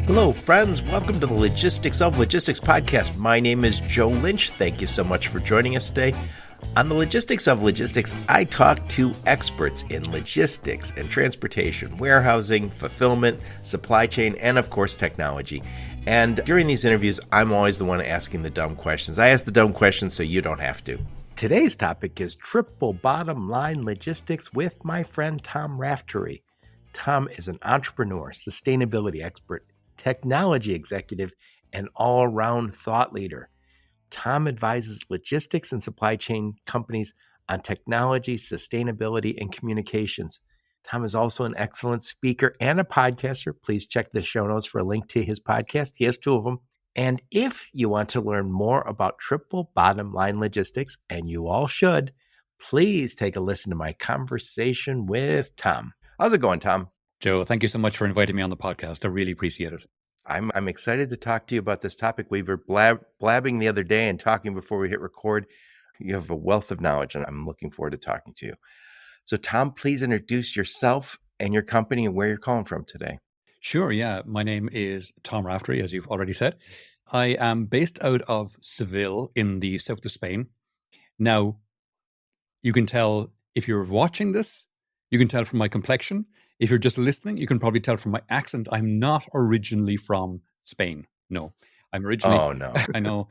Hello, friends. Welcome to the Logistics of Logistics podcast. My name is Joe Lynch. Thank you so much for joining us today. On the Logistics of Logistics, I talk to experts in logistics and transportation, warehousing, fulfillment, supply chain, and of course, technology. And during these interviews, I'm always the one asking the dumb questions. I ask the dumb questions so you don't have to. Today's topic is triple bottom line logistics with my friend Tom Raftery. Tom is an entrepreneur, sustainability expert, technology executive, and all-around thought leader. Tom advises logistics and supply chain companies on technology, sustainability, and communications. Tom is also an excellent speaker and a podcaster. Please check the show notes for a link to his podcast. He has two of them. And if you want to learn more about triple bottom line logistics, and you all should, please take a listen to my conversation with Tom. How's it going, Tom? Joe, thank you so much for inviting me on the podcast. I really appreciate it. I'm excited to talk to you about this topic. We were blabbing the other day and talking before we hit record. You have a wealth of knowledge, and I'm looking forward to talking to you. So, Tom, please introduce yourself and your company and where you're calling from today. Sure, yeah. My name is Tom Raftery, as you've already said. I am based out of Seville in the south of Spain. Now, you can tell if you're watching this, you can tell from my complexion. If you're just listening, you can probably tell from my accent. I'm not originally from Spain. No, I'm originally... Oh, no. I know.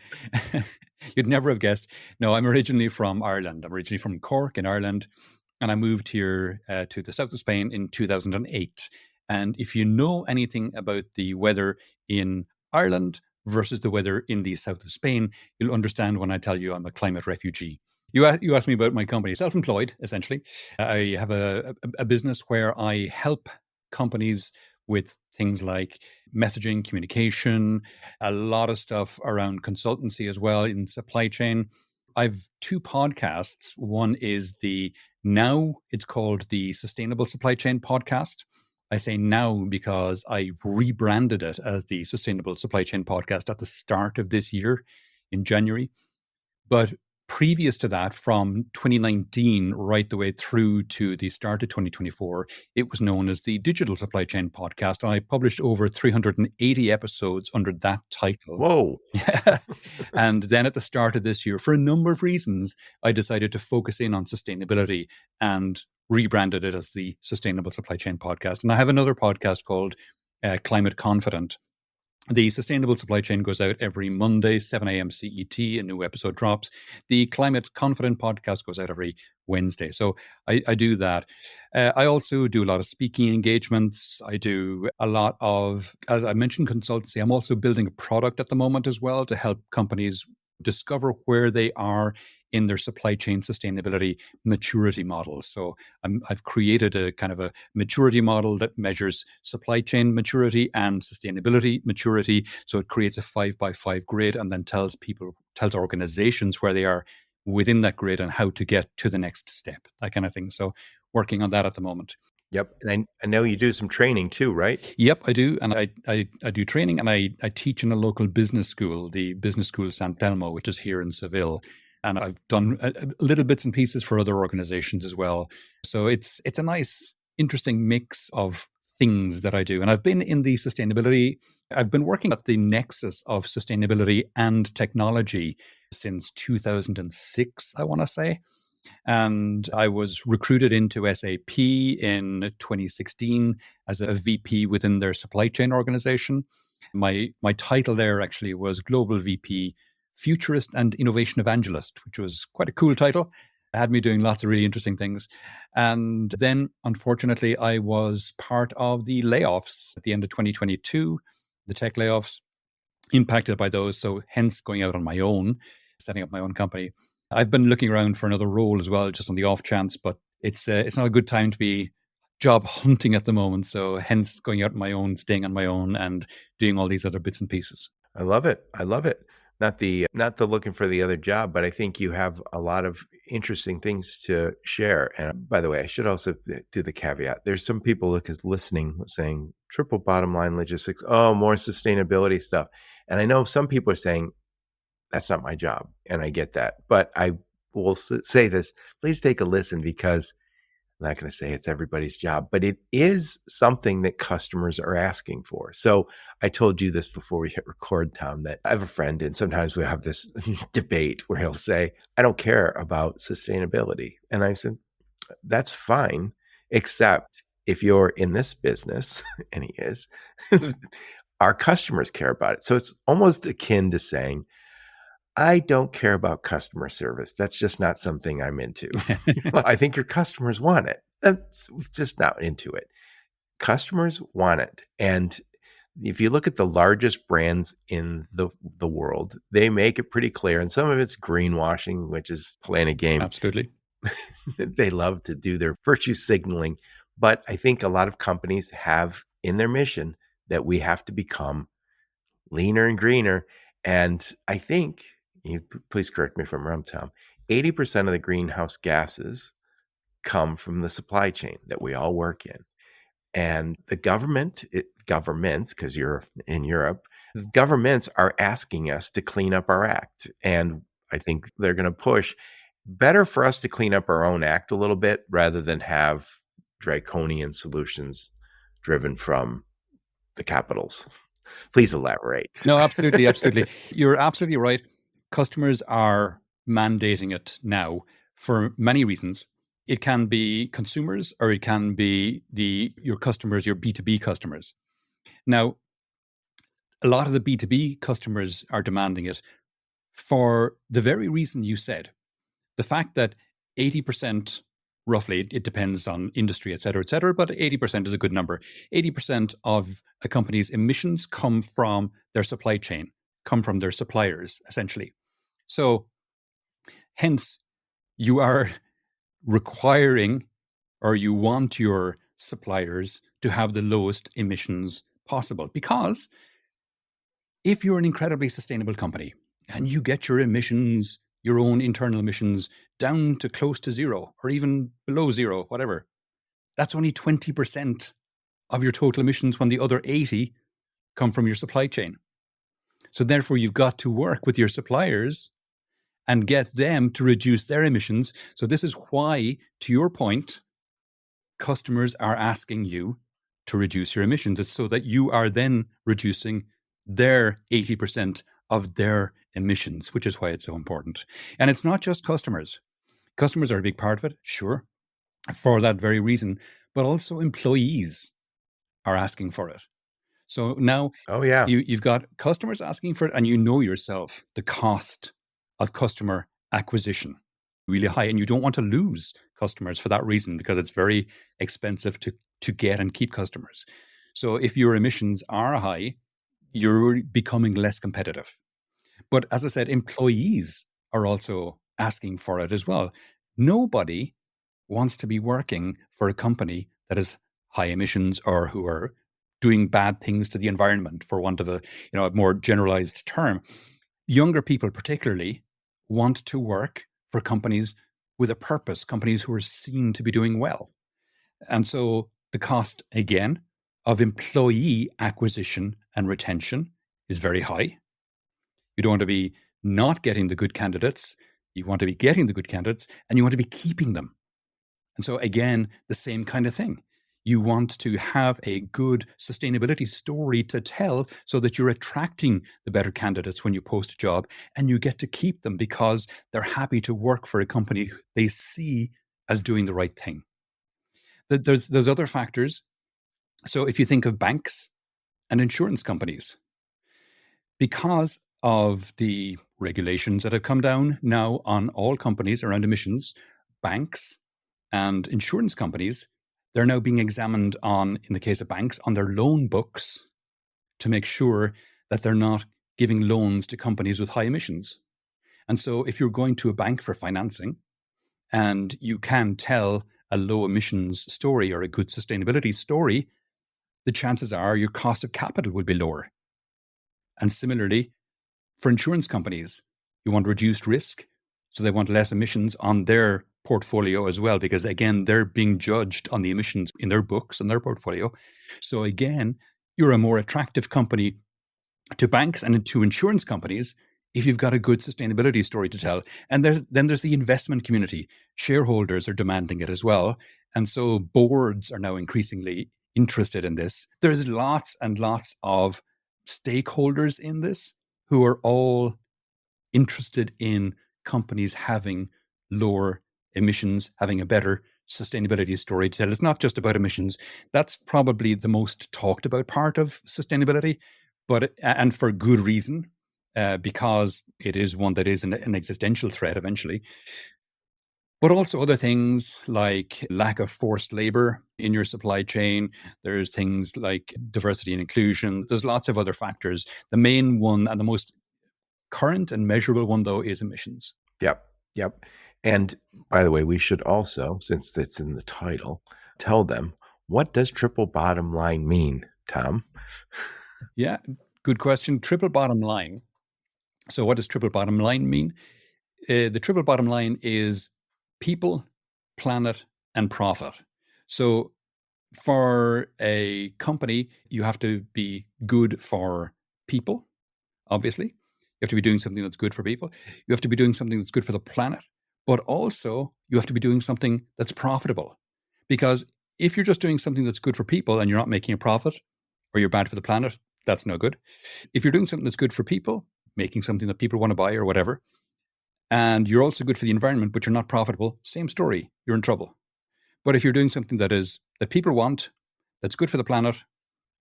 You'd never have guessed. No, I'm originally from Ireland. I'm originally from Cork in Ireland. And I moved here to the south of Spain in 2008. And if you know anything about the weather in Ireland versus the weather in the south of Spain, you'll understand when I tell you I'm a climate refugee. You asked me about my company, self-employed, essentially. I have a business where I help companies with things like messaging, communication, a lot of stuff around consultancy as well in supply chain. I've two podcasts. One is it's called the Sustainable Supply Chain Podcast. I say now because I rebranded it as the Sustainable Supply Chain Podcast at the start of this year in January. But previous to that, from 2019 right the way through to the start of 2024, it was known as the Digital Supply Chain Podcast. And I published over 380 episodes under that title. Whoa. And then at the start of this year, for a number of reasons, I decided to focus in on sustainability and rebranded it as the Sustainable Supply Chain Podcast. And I have another podcast called Climate Confident. The Sustainable Supply Chain goes out every Monday, 7 a.m. CET, a new episode drops. The Climate Confident podcast goes out every Wednesday. So I do that. I also do a lot of speaking engagements. I do a lot of, as I mentioned, consultancy. I'm also building a product at the moment as well to help companies discover where they are in their supply chain sustainability maturity model. So I've created a kind of a maturity model that measures supply chain maturity and sustainability maturity. So it creates a 5x5 grid and then tells organizations where they are within that grid and how to get to the next step, that kind of thing. So working on that at the moment. Yep. And I know you do some training too, right? Yep, I do. And I do training, and I teach in a local business school, the Business School San Telmo, which is here in Seville. And I've done little bits and pieces for other organizations as well. So it's a nice, interesting mix of things that I do. And I've been in the sustainability, I've been working at the nexus of sustainability and technology since 2006, I want to say. And I was recruited into SAP in 2016 as a VP within their supply chain organization. My title there actually was Global VP Futurist and Innovation Evangelist, which was quite a cool title. It had me doing lots of really interesting things. And then, unfortunately, I was part of the layoffs at the end of 2022, the tech layoffs, impacted by those. So hence going out on my own, setting up my own company. I've been looking around for another role as well, just on the off chance, but it's not a good time to be job hunting at the moment. So hence going out on my own, staying on my own, and doing all these other bits and pieces. I love it. Not the looking for the other job, but I think you have a lot of interesting things to share. And by the way, I should also do the caveat. There's some people listening saying triple bottom line logistics, oh, more sustainability stuff. And I know some people are saying, that's not my job. And I get that. But I will say this, please take a listen, because I'm not going to say it's everybody's job, but it is something that customers are asking for. So I told you this before we hit record, Tom, that I have a friend, and sometimes we have this debate where he'll say, I don't care about sustainability. And I said, that's fine, except if you're in this business, and he is, our customers care about it. So it's almost akin to saying, I don't care about customer service. That's just not something I'm into. I think your customers want it. That's just not into it. Customers want it. And if you look at the largest brands in the world, they make it pretty clear. And some of it's greenwashing, which is playing a game. Absolutely. They love to do their virtue signaling. But I think a lot of companies have in their mission that we have to become leaner and greener. And I think, please correct me if I'm wrong, Tom, 80% of the greenhouse gases come from the supply chain that we all work in. And the governments, because you're in Europe, the governments are asking us to clean up our act. And I think they're going to push. Better for us to clean up our own act a little bit rather than have draconian solutions driven from the capitals. Please elaborate. No, absolutely. Absolutely. You're absolutely right. Customers are mandating it now for many reasons. It can be consumers, or it can be your customers, your B2B customers. Now, a lot of the B2B customers are demanding it for the very reason you said. The fact that 80%, roughly, it depends on industry, et cetera, but 80% is a good number. 80% of a company's emissions come from their supply chain, come from their suppliers, essentially. So hence, you are requiring, or you want your suppliers to have the lowest emissions possible. Because if you're an incredibly sustainable company and you get your emissions, your own internal emissions, down to close to zero or even below zero, whatever, that's only 20% of your total emissions when the other 80 come from your supply chain. So therefore, you've got to work with your suppliers and get them to reduce their emissions. So this is why, to your point, customers are asking you to reduce your emissions. It's so that you are then reducing their 80% of their emissions, which is why it's so important. And it's not just customers. Customers are a big part of it, sure, for that very reason, but also employees are asking for it. So now you've got customers asking for it, and you know yourself the cost of customer acquisition really high, and you don't want to lose customers for that reason, because it's very expensive to get and keep customers. So if your emissions are high, you're becoming less competitive. But as I said, employees are also asking for it as well. Nobody wants to be working for a company that has high emissions or who are doing bad things to the environment, for want of a more generalized term. Younger people particularly want to work for companies with a purpose, companies who are seen to be doing well. And so the cost, again, of employee acquisition and retention is very high. You don't want to be not getting the good candidates. You want to be getting the good candidates, and you want to be keeping them. And so again, the same kind of thing. You want to have a good sustainability story to tell so that you're attracting the better candidates when you post a job, and you get to keep them because they're happy to work for a company they see as doing the right thing. There's other factors. So if you think of banks and insurance companies, because of the regulations that have come down now on all companies around emissions, banks and insurance companies, they're now being examined on, in the case of banks, on their loan books to make sure that they're not giving loans to companies with high emissions. And so if you're going to a bank for financing and you can tell a low emissions story or a good sustainability story, the chances are your cost of capital will be lower. And similarly, for insurance companies, you want reduced risk, so they want less emissions on their portfolio as well, because again, they're being judged on the emissions in their books and their portfolio. So again, you're a more attractive company to banks and to insurance companies if you've got a good sustainability story to tell. And then there's the investment community. Shareholders are demanding it as well. And so boards are now increasingly interested in this. There's lots and lots of stakeholders in this who are all interested in companies having lower emissions, having a better sustainability story to tell. It's not just about emissions. That's probably the most talked about part of sustainability, and for good reason, because it is one that is an existential threat eventually. But also other things like lack of forced labor in your supply chain. There's things like diversity and inclusion. There's lots of other factors. The main one and the most current and measurable one, though, is emissions. Yep. And by the way, we should also, since it's in the title, tell them, what does triple bottom line mean, Tom? Yeah, good question. Triple bottom line. So what does triple bottom line mean? The triple bottom line is people, planet, and profit. So for a company, you have to be good for people, obviously. You have to be doing something that's good for people. You have to be doing something that's good for the planet. But also, you have to be doing something that's profitable. Because if you're just doing something that's good for people and you're not making a profit, or you're bad for the planet, that's no good. If you're doing something that's good for people, making something that people want to buy or whatever, and you're also good for the environment, but you're not profitable, same story, you're in trouble. But if you're doing something that people want, that's good for the planet,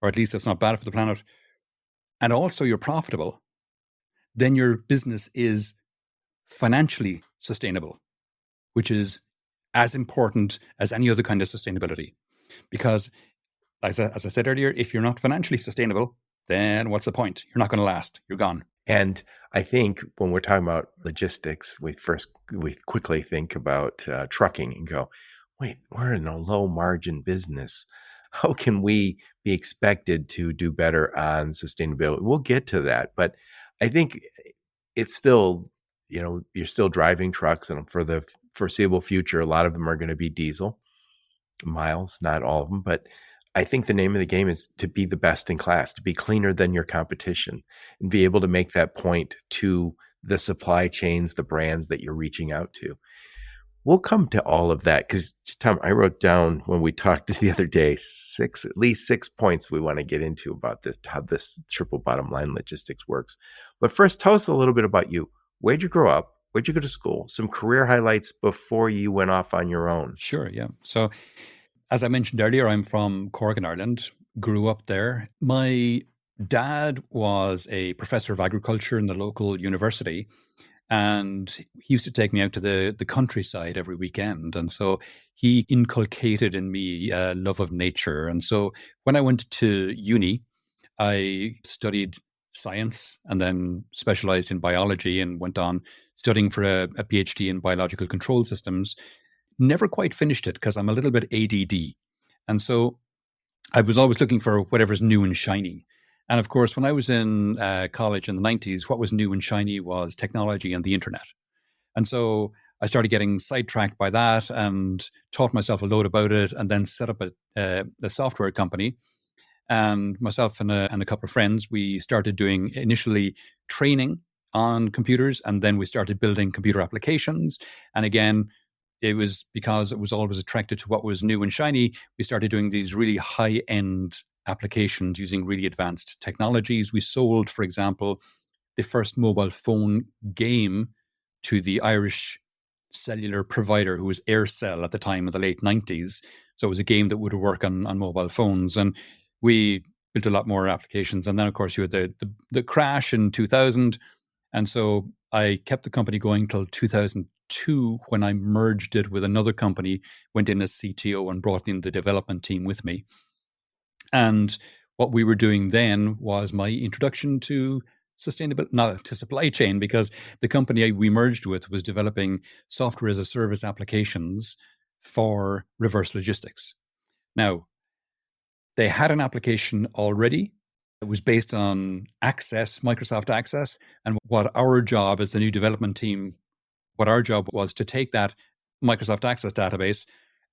or at least that's not bad for the planet, and also you're profitable, then your business is financially sustainable, which is as important as any other kind of sustainability. Because as I said earlier, if you're not financially sustainable, then what's the point? You're not going to last. You're gone. And I think when we're talking about logistics, we quickly think about trucking and go, wait, we're in a low margin business. How can we be expected to do better on sustainability? We'll get to that. But I think it's still, you're still driving trucks, and for the foreseeable future, a lot of them are going to be diesel miles, not all of them. But I think the name of the game is to be the best in class, to be cleaner than your competition, and be able to make that point to the supply chains, the brands that you're reaching out to. We'll come to all of that because, Tom, I wrote down when we talked the other day, at least 6 points we want to get into about how this triple bottom line logistics works. But first, tell us a little bit about you. Where'd you grow up? Where'd you go to school? Some career highlights before you went off on your own. Sure, yeah. So as I mentioned earlier, I'm from Cork in Ireland, grew up there. My dad was a professor of agriculture in the local university, and he used to take me out to the countryside every weekend. And so he inculcated in me a love of nature. And so when I went to uni, I studied science and then specialized in biology and went on studying for a PhD in biological control systems. Never quite finished it because I'm a little bit ADD. And so I was always looking for whatever's new and shiny. And of course, when I was in college in the 90s, what was new and shiny was technology and the internet. And so I started getting sidetracked by that and taught myself a load about it, and then set up a software company. And myself and a couple of friends, we started doing initially training on computers, and then we started building computer applications. And again, it was because it was always attracted to what was new and shiny. We started doing these really high-end applications using really advanced technologies. We sold, for example, the first mobile phone game to the Irish cellular provider, who was Aircell at the time in the late 90s. So it was a game that would work on mobile phones. And we built a lot more applications. And then, of course, you had the crash in 2000. And so I kept the company going till 2002, when I merged it with another company, went in as CTO and brought in the development team with me. And what we were doing then was my introduction to sustainability, not to supply chain, because the company we merged with was developing software as a service applications for reverse logistics. Now, they had an application already. It was based on Access, Microsoft Access. And what our job as the new development team, what our job was to take that Microsoft Access database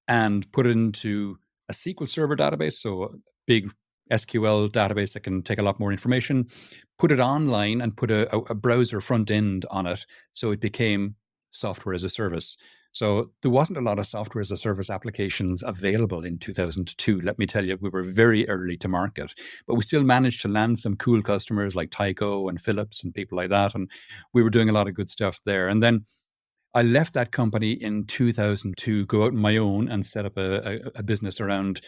and put it into a SQL Server database, so a big SQL database that can take a lot more information, put it online and put a browser front end on it. So it became software as a service. So there wasn't a lot of software as a service applications available in 2002. Let me tell you, we were very early to market, but we still managed to land some cool customers like Tyco and Philips and people like that. And we were doing a lot of good stuff there. And then I left that company in 2002, go out on my own and set up a business around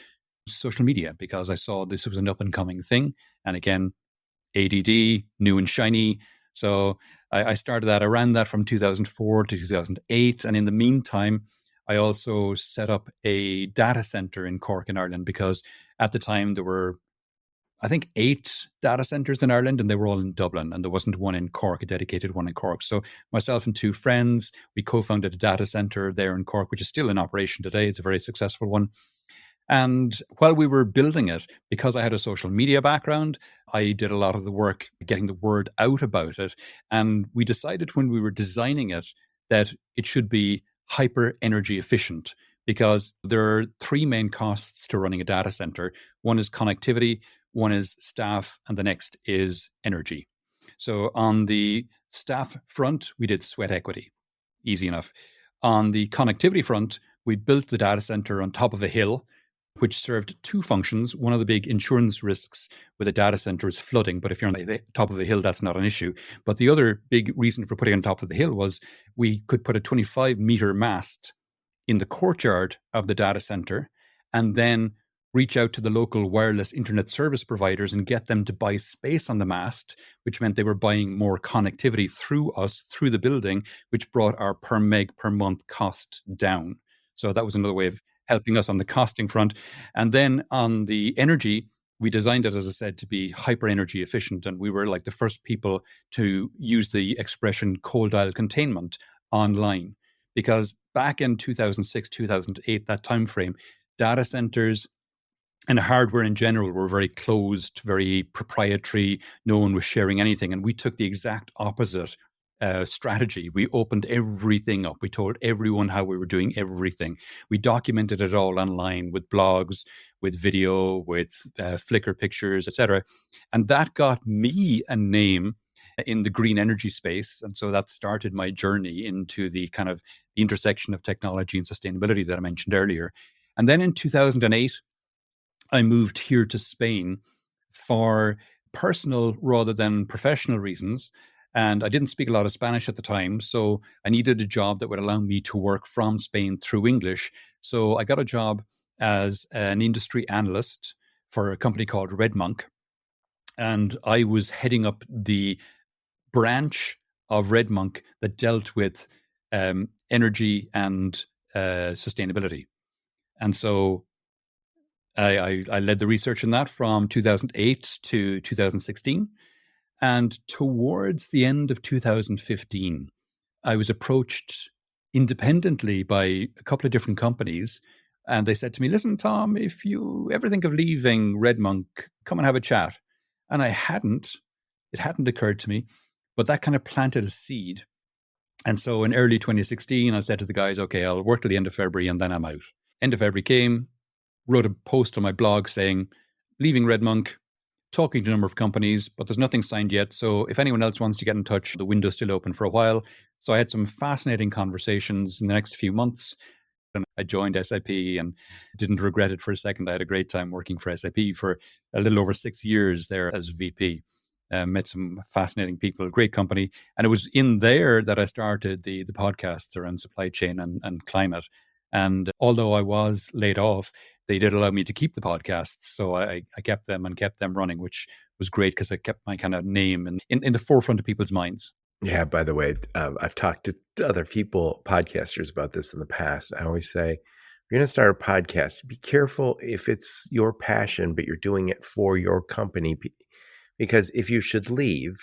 social media because I saw this was an up and coming thing. And again, ADD, new and shiny. So I started that. I ran that from 2004 to 2008. And in the meantime, I also set up a data center in Cork in Ireland because at the time there were, I think, 8 data centers in Ireland, and they were all in Dublin, and there wasn't one in Cork, a dedicated one in Cork. So myself and 2 friends, we co-founded a data center there in Cork, which is still in operation today. It's a very successful one. And while we were building it, because I had a social media background, I did a lot of the work getting the word out about it. And we decided when we were designing it that it should be hyper energy efficient because there are 3 main costs to running a data center. One is connectivity, one is staff, and the next is energy. So on the staff front, we did sweat equity. Easy enough. On the connectivity front, we built the data center on top of a hill, which served 2 functions. One of the big insurance risks with a data center is flooding, but if you're on the top of the hill, that's not an issue. But the other big reason for putting it on top of the hill was we could put a 25-meter mast in the courtyard of the data center and then reach out to the local wireless internet service providers and get them to buy space on the mast, which meant they were buying more connectivity through us, through the building, which brought our per meg per month cost down. So that was another way of helping us on the costing front. And then on the energy, we designed it, as I said, to be hyper energy efficient. And we were like the first people to use the expression cold aisle containment online. Because back in 2006, 2008, that time frame, data centers and hardware in general were very closed, very proprietary. No one was sharing anything. And we took the exact opposite strategy. We opened everything up. We told everyone how we were doing everything. We documented it all online with blogs, with video, with Flickr pictures, etc. And that got me a name in the green energy space. And so that started my journey into the kind of the intersection of technology and sustainability that I mentioned earlier. And then in 2008, I moved here to Spain for personal rather than professional reasons. And I didn't speak a lot of Spanish at the time, so I needed a job that would allow me to work from Spain through English. So I got a job as an industry analyst for a company called Red Monk. And I was heading up the branch of Red Monk that dealt with energy and sustainability. And so I led the research in that from 2008 to 2016. And towards the end of 2015, I was approached independently by a couple of different companies. And they said to me, listen, Tom, if you ever think of leaving Red Monk, come and have a chat. And it hadn't occurred to me, but that kind of planted a seed. And so in early 2016, I said to the guys, okay, I'll work till the end of February and then I'm out. End of February came, wrote a post on my blog saying, leaving Red Monk, talking to a number of companies, but there's nothing signed yet. So if anyone else wants to get in touch, the window's still open for a while. So I had some fascinating conversations in the next few months. And I joined SAP and didn't regret it for a second. I had a great time working for SAP for a little over 6 years there as VP. Met some fascinating people, great company. And it was in there that I started the podcasts around supply chain and climate. And although I was laid off, they did allow me to keep the podcasts. So I kept them and kept them running, which was great because I kept my kind of name in the forefront of people's minds. Yeah, by the way, I've talked to other people, podcasters, about this in the past. I always say, if you're going to start a podcast, be careful if it's your passion, but you're doing it for your company. Because if you should leave,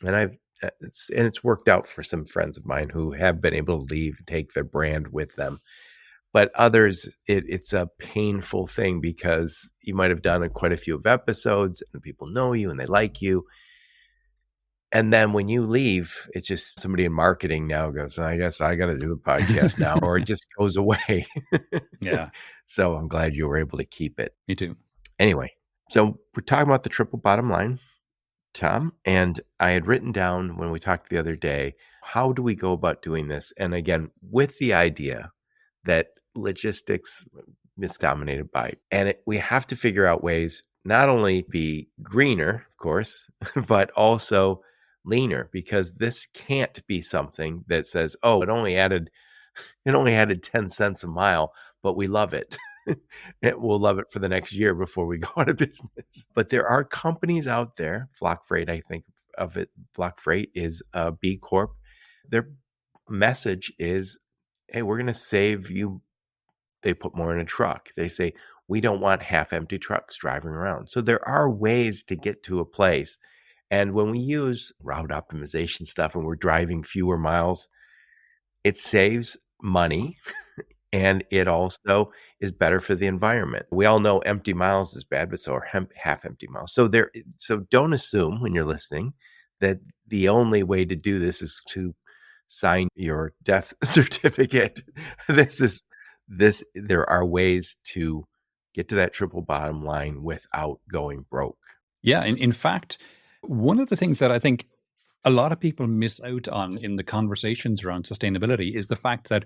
and it's worked out for some friends of mine who have been able to leave and take their brand with them. But others, it's a painful thing because you might have done quite a few of episodes and people know you and they like you. And then when you leave, it's just somebody in marketing now goes, I guess I got to do the podcast now, or it just goes away. Yeah. So I'm glad you were able to keep it. Me too. Anyway, So we're talking about the triple bottom line, Tom, and I had written down when we talked the other day, how do we go about doing this? And again, with the idea that logistics is dominated by, and we have to figure out ways not only be greener, of course, but also leaner, because this can't be something that says, oh, it only added 10 cents a mile, but we love it. We'll love it for the next year before we go out of business. But there are companies out there, Flock Freight, I think of it. Flock Freight is a B Corp. Their message is, hey, we're going to save you. They put more in a truck. They say, we don't want half empty trucks driving around. So there are ways to get to a place. And when we use route optimization stuff and we're driving fewer miles, it saves money and it also is better for the environment. We all know empty miles is bad, but so are half empty miles. So don't assume when you're listening that the only way to do this is to sign your death certificate. There are ways to get to that triple bottom line without going broke. Yeah. In fact, one of the things that I think a lot of people miss out on in the conversations around sustainability is the fact that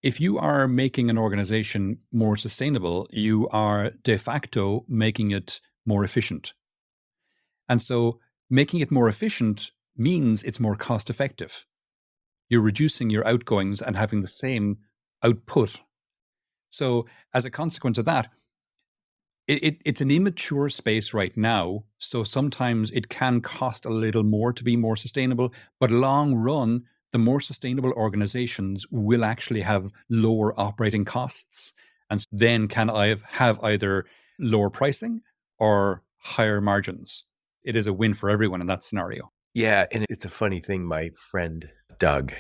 if you are making an organization more sustainable, you are de facto making it more efficient. And so making it more efficient means it's more cost effective. You're reducing your outgoings and having the same output. So as a consequence of that, it's an immature space right now. So sometimes it can cost a little more to be more sustainable, but long run, the more sustainable organizations will actually have lower operating costs. And then can I have either lower pricing or higher margins? It is a win for everyone in that scenario. Yeah, and it's a funny thing. My friend Doug,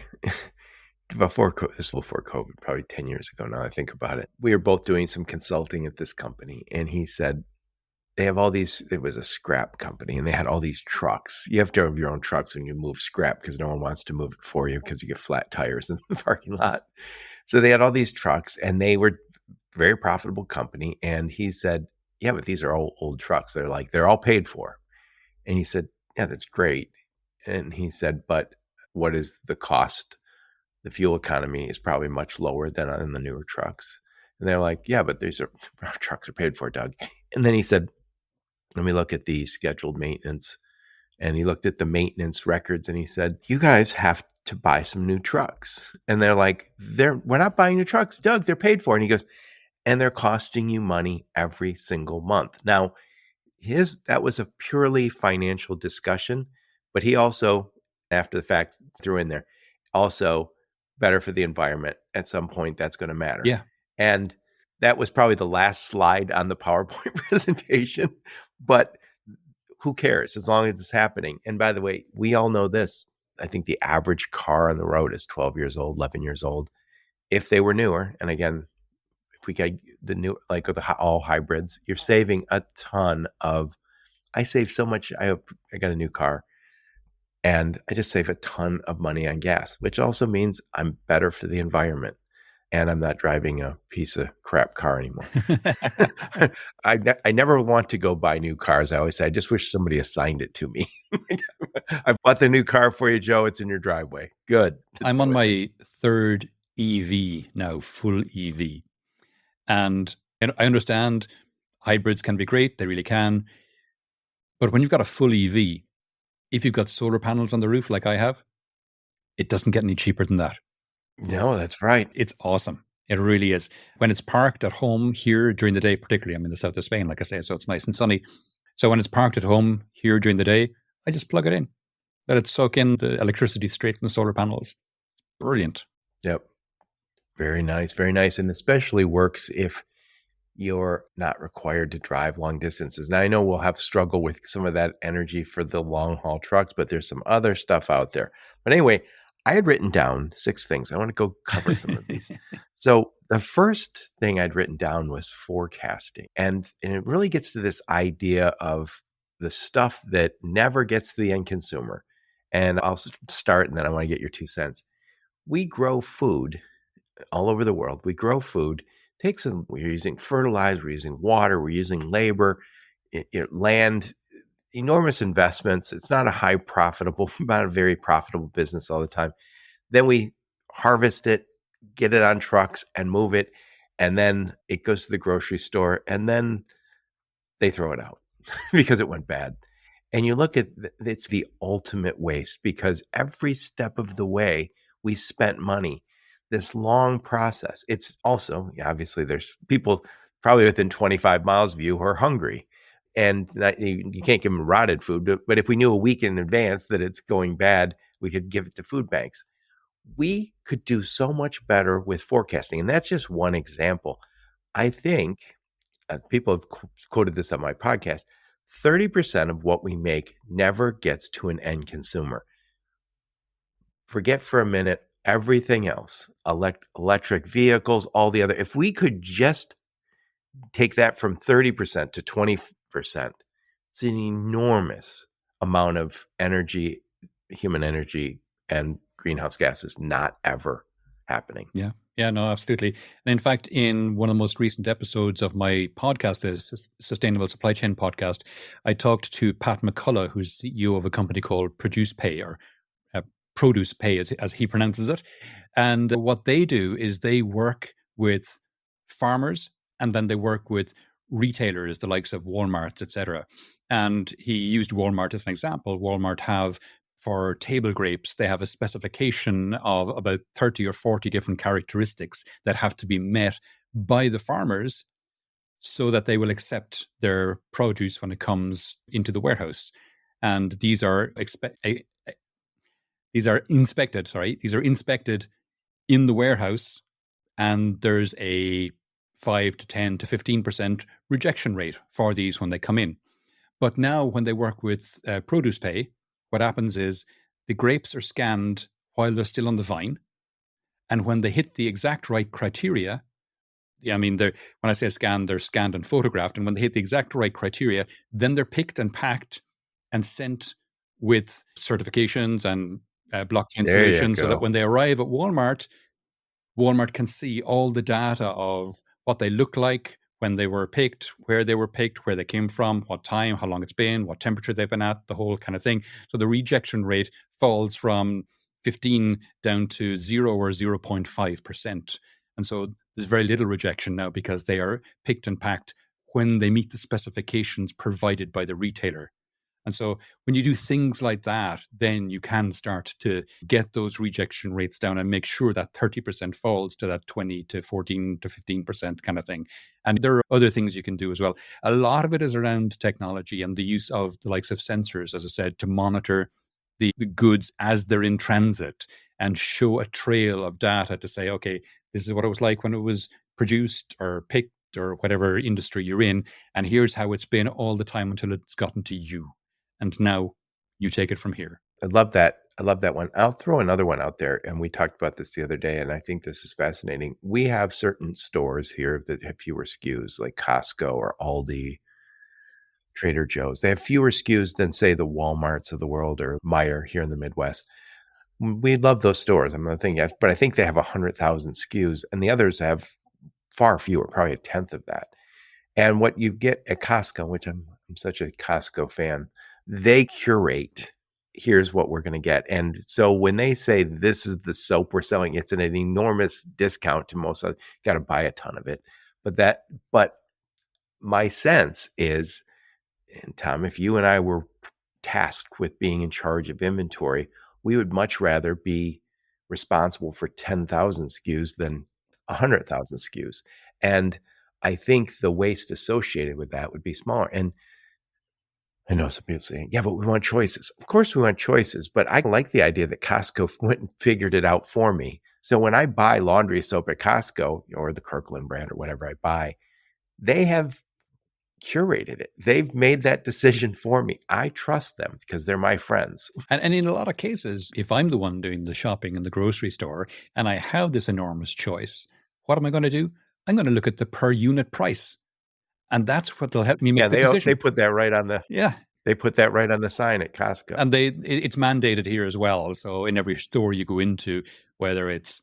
before COVID, probably 10 years ago now I think about it, we were both doing some consulting at this company, and he said they have all these, it was a scrap company, and they had all these trucks. You have to have your own trucks when you move scrap because no one wants to move it for you because you get flat tires in the parking lot. So they had all these trucks, and they were a very profitable company. And he said, yeah, but these are all old trucks. They're all paid for. And he said, yeah, that's great. And he said, but what is the cost? The fuel economy is probably much lower than on the newer trucks. And they're like, yeah, but our trucks are paid for, Doug. And then he said, let me look at the scheduled maintenance. And he looked at the maintenance records and he said, you guys have to buy some new trucks. And they're like, we're not buying new trucks, Doug, they're paid for. And he goes, and they're costing you money every single month. Now, that was a purely financial discussion, but he also, after the fact, threw in there, also better for the environment. At some point, that's going to matter. Yeah. And that was probably the last slide on the PowerPoint presentation, but who cares as long as it's happening? And by the way, we all know this. I think the average car on the road is 12 years old, 11 years old. If they were newer, and again, if we get the new, like all hybrids, you're saving a ton of, I save so much. I got a new car and I just save a ton of money on gas, which also means I'm better for the environment and I'm not driving a piece of crap car anymore. I never want to go buy new cars. I always say, I just wish somebody assigned it to me. I bought the new car for you, Joe. It's in your driveway. Good. I'm on my third EV now, full EV. And I understand hybrids can be great. They really can. But when you've got a full EV, if you've got solar panels on the roof like I have, it doesn't get any cheaper than that. No, that's right. It's awesome. It really is. When it's parked at home here during the day, particularly I'm in the south of Spain, like I say, so it's nice and sunny. So when it's parked at home here during the day, I just plug it in. Let it soak in the electricity straight from the solar panels. Brilliant. Yep. Very nice. Very nice. And especially works if you're not required to drive long distances. Now, I know we'll have struggle with some of that energy for the long haul trucks, but there's some other stuff out there. But anyway, I had written down 6 things. I want to go cover some of these. So the first thing I'd written down was forecasting. And it really gets to this idea of the stuff that never gets to the end consumer. And I'll start and then I want to get your 2 cents. We grow food all over the world. We grow food we're using fertilizer, we're using water, we're using labor, land, enormous investments. It's not not a very profitable business all the time. Then we harvest it, get it on trucks and move it. And then it goes to the grocery store and then they throw it out because it went bad. And you look at it's the ultimate waste because every step of the way we spent money, this long process. It's also, obviously, there's people probably within 25 miles of you who are hungry. And you can't give them rotted food. But if we knew a week in advance that it's going bad, we could give it to food banks. We could do so much better with forecasting. And that's just one example. I think people have quoted this on my podcast. 30% of what we make never gets to an end consumer. Forget for a minute everything else, electric vehicles, all the other. If we could just take that from 30% to 20%, it's an enormous amount of energy, human energy, and greenhouse gases not ever happening. Yeah. Yeah, no, absolutely. And in fact, in one of the most recent episodes of my podcast, the Sustainable Supply Chain podcast, I talked to Pat McCullough, who's CEO of a company called Produce Pay, or Produce Pay, as he pronounces it. And what they do is they work with farmers, and then they work with retailers, the likes of Walmart, etc. And he used Walmart as an example. Walmart have, for table grapes, they have a specification of about 30 or 40 different characteristics that have to be met by the farmers so that they will accept their produce when it comes into the warehouse. And these are inspected in the warehouse, and there's a 5 to 10 to 15% rejection rate for these when they come in. But now when they work with Produce Pay, what happens is the grapes are scanned while they're still on the vine. And when they hit the exact right criteria, when I say scanned, they're scanned and photographed. And when they hit the exact right criteria, then they're picked and packed and sent with certifications and blockchain solutions so that when they arrive at Walmart, Walmart can see all the data of what they look like, when they were picked, where they were picked, where they came from, what time, how long it's been, what temperature they've been at, the whole kind of thing. So the rejection rate falls from 15 down to 0 or 0.5%. And so there's very little rejection now because they are picked and packed when they meet the specifications provided by the retailer. And so when you do things like that, then you can start to get those rejection rates down and make sure that 30% falls to that 20 to 14 to 15% kind of thing. And there are other things you can do as well. A lot of it is around technology and the use of the likes of sensors, as I said, to monitor the goods as they're in transit and show a trail of data to say, okay, this is what it was like when it was produced or picked or whatever industry you're in. And here's how it's been all the time until it's gotten to you. And now you take it from here. I love that. I love that one. I'll throw another one out there. And we talked about this the other day, and I think this is fascinating. We have certain stores here that have fewer SKUs, like Costco or Aldi, Trader Joe's. They have fewer SKUs than, say, the Walmarts of the world or Meijer here in the Midwest. We love those stores. I'm not thinking, but I think they have 100,000 SKUs, and the others have far fewer, probably a tenth of that. And what you get at Costco, which I'm such a Costco fan, they curate, here's what we're going to get. And so when they say this is the soap we're selling, it's at an enormous discount to most of it. Got to buy a ton of it. But my sense is, and Tom, if you and I were tasked with being in charge of inventory, we would much rather be responsible for 10,000 SKUs than 100,000 SKUs. And I think the waste associated with that would be smaller. And I know some people saying, yeah, but we want choices. Of course we want choices, but I like the idea that Costco went and figured it out for me. So when I buy laundry soap at Costco or the Kirkland brand or whatever I buy, they have curated it. They've made that decision for me. I trust them because they're my friends. And in a lot of cases, if I'm the one doing the shopping in the grocery store and I have this enormous choice, what am I going to do? I'm going to look at the per unit price. And that's what will help me make the decision. They put that right on the They put that right on the sign at Costco. And it's mandated here as well. So in every store you go into, whether it's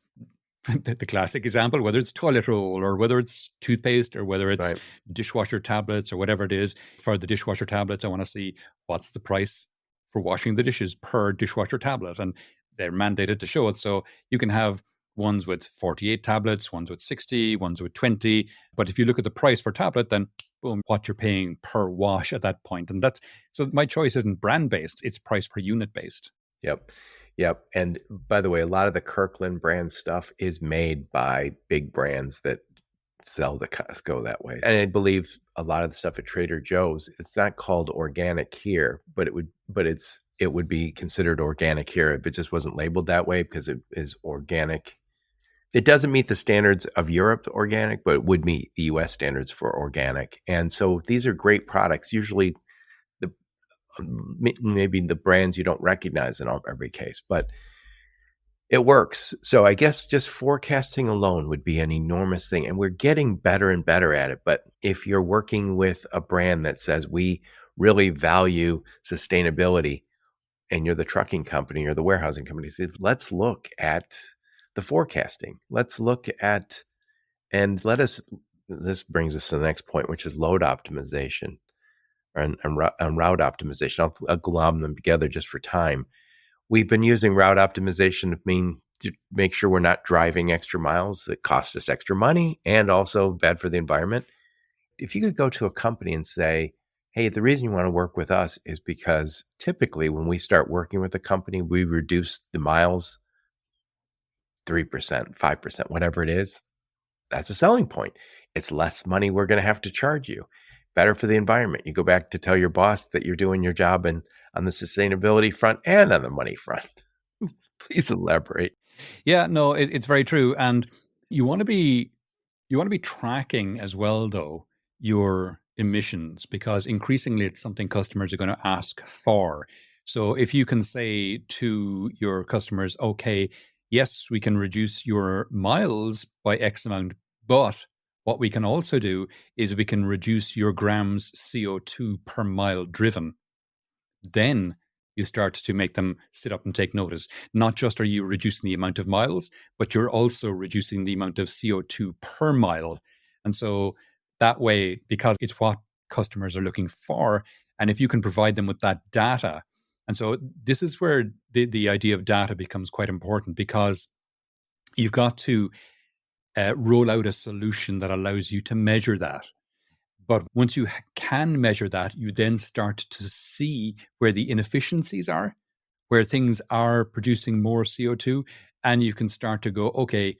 the classic example, whether it's toilet roll or whether it's toothpaste or whether it's Right. dishwasher tablets or whatever it is. For the dishwasher tablets, I want to see what's the price for washing the dishes per dishwasher tablet. And they're mandated to show it. So you can have ones with 48 tablets, ones with 60, ones with 20. But if you look at the price per tablet, then boom, what you're paying per wash at that point. And that's so my choice isn't brand based, it's price per unit based. Yep. Yep. And by the way, a lot of the Kirkland brand stuff is made by big brands that sell to Costco that way. And I believe a lot of the stuff at Trader Joe's, it's not called organic here, but it would be considered organic here if it just wasn't labeled that way because it is organic. It doesn't meet the standards of Europe organic, but it would meet the US standards for organic. And so these are great products. Usually the maybe the brands you don't recognize in every case, but it works. So I guess just forecasting alone would be an enormous thing. And we're getting better and better at it. But if you're working with a brand that says we really value sustainability and you're the trucking company or the warehousing company, let's look at the forecasting. Let's look at, and this brings us to the next point, which is load optimization and route optimization. I'll glom them together just for time. We've been using route optimization to make sure we're not driving extra miles that cost us extra money and also bad for the environment. If you could go to a company and say, hey, the reason you want to work with us is because typically when we start working with a company, we reduce the miles 3%, 5%, whatever it is. That's a selling point. It's less money we're going to have to charge you. Better for the environment. You go back to tell your boss that you're doing your job and on the sustainability front and on the money front. Please elaborate. Yeah, no, it's very true. And you want to be tracking as well, though, your emissions, because increasingly it's something customers are going to ask for. So if you can say to your customers, okay, yes, we can reduce your miles by X amount, but what we can also do is we can reduce your grams CO2 per mile driven. Then you start to make them sit up and take notice. Not just are you reducing the amount of miles, but you're also reducing the amount of CO2 per mile. And so that way, because it's what customers are looking for, and if you can provide them with that data, and so this is where the idea of data becomes quite important, because you've got to roll out a solution that allows you to measure that. But once you can measure that, you then start to see where the inefficiencies are, where things are producing more CO2, and you can start to go, okay,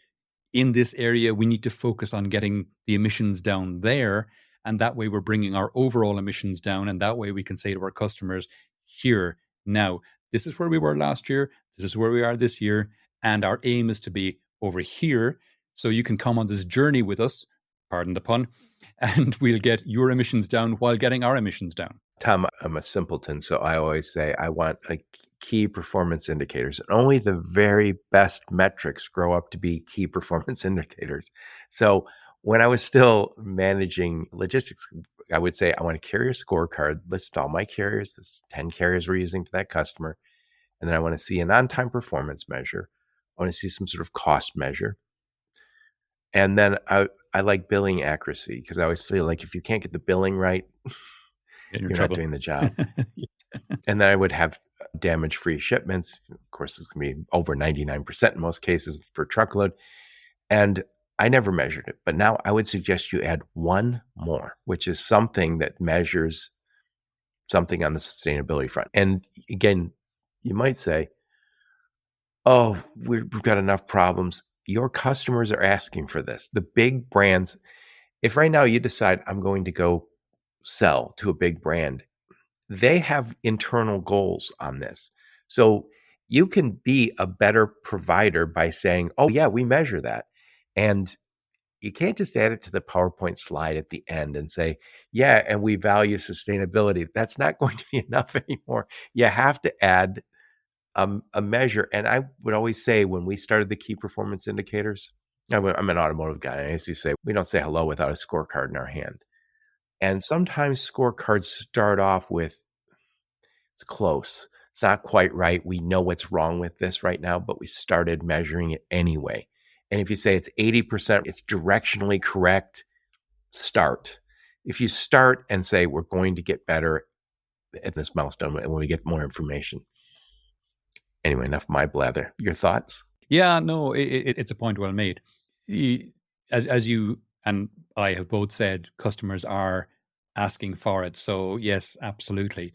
in this area, we need to focus on getting the emissions down there. And that way we're bringing our overall emissions down. And that way we can say to our customers, here, now, this is where we were last year. This is where we are this year. And our aim is to be over here. So you can come on this journey with us, pardon the pun, and we'll get your emissions down while getting our emissions down. Tom, I'm a simpleton, so I always say I want key performance indicators. And only the very best metrics grow up to be key performance indicators. So when I was still managing logistics, I would say I want a carrier scorecard, list all my carriers, there's 10 carriers we're using for that customer. And then I want to see an on-time performance measure. I want to see some sort of cost measure. And then I like billing accuracy because I always feel like if you can't get the billing right, you're not doing the job. And then I would have damage-free shipments. Of course, it's going to be over 99% in most cases for truckload. And I never measured it. But now I would suggest you add one more, which is something that measures something on the sustainability front. And again, you might say, oh, we've got enough problems. Your customers are asking for this. The big brands, if right now you decide I'm going to go sell to a big brand, they have internal goals on this. So you can be a better provider by saying, oh yeah, we measure that. And you can't just add it to the PowerPoint slide at the end and say, yeah, and we value sustainability. That's not going to be enough anymore. You have to add a measure. And I would always say when we started the key performance indicators, I'm an automotive guy. I used to say, we don't say hello without a scorecard in our hand. And sometimes scorecards start off with, it's close. It's not quite right. We know what's wrong with this right now, but we started measuring it anyway. And if you say it's 80%, it's directionally correct, start. If you start and say, we're going to get better at this milestone and when we get more information. Anyway, enough of my blather. Your thoughts? Yeah, no, it's a point well made. As you and I have both said, customers are asking for it. So yes, absolutely.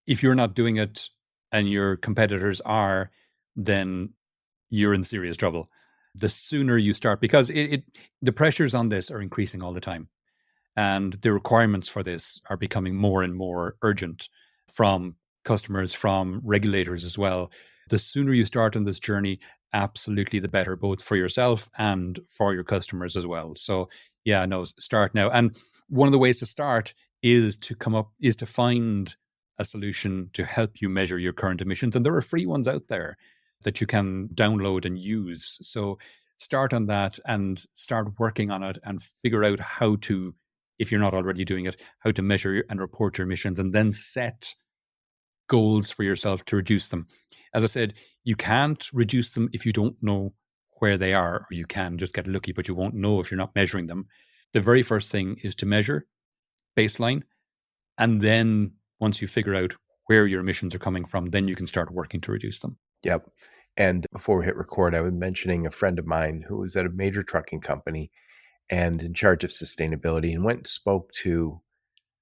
If you're not doing it and your competitors are, then you're in serious trouble. The sooner you start, because the pressures on this are increasing all the time. And the requirements for this are becoming more and more urgent from customers, from regulators as well. The sooner you start on this journey, absolutely the better, both for yourself and for your customers as well. So yeah, no, start now. And one of the ways to start is to find a solution to help you measure your current emissions. And there are free ones out there that you can download and use. So start on that and start working on it and figure out how to, if you're not already doing it, how to measure and report your emissions, and then set goals for yourself to reduce them. As I said, you can't reduce them if you don't know where they are, or you can just get lucky, but you won't know if you're not measuring them. The very first thing is to measure, baseline, and then once you figure out where your emissions are coming from, then you can start working to reduce them. Yep. And before we hit record, I was mentioning a friend of mine who was at a major trucking company and in charge of sustainability, and went and spoke to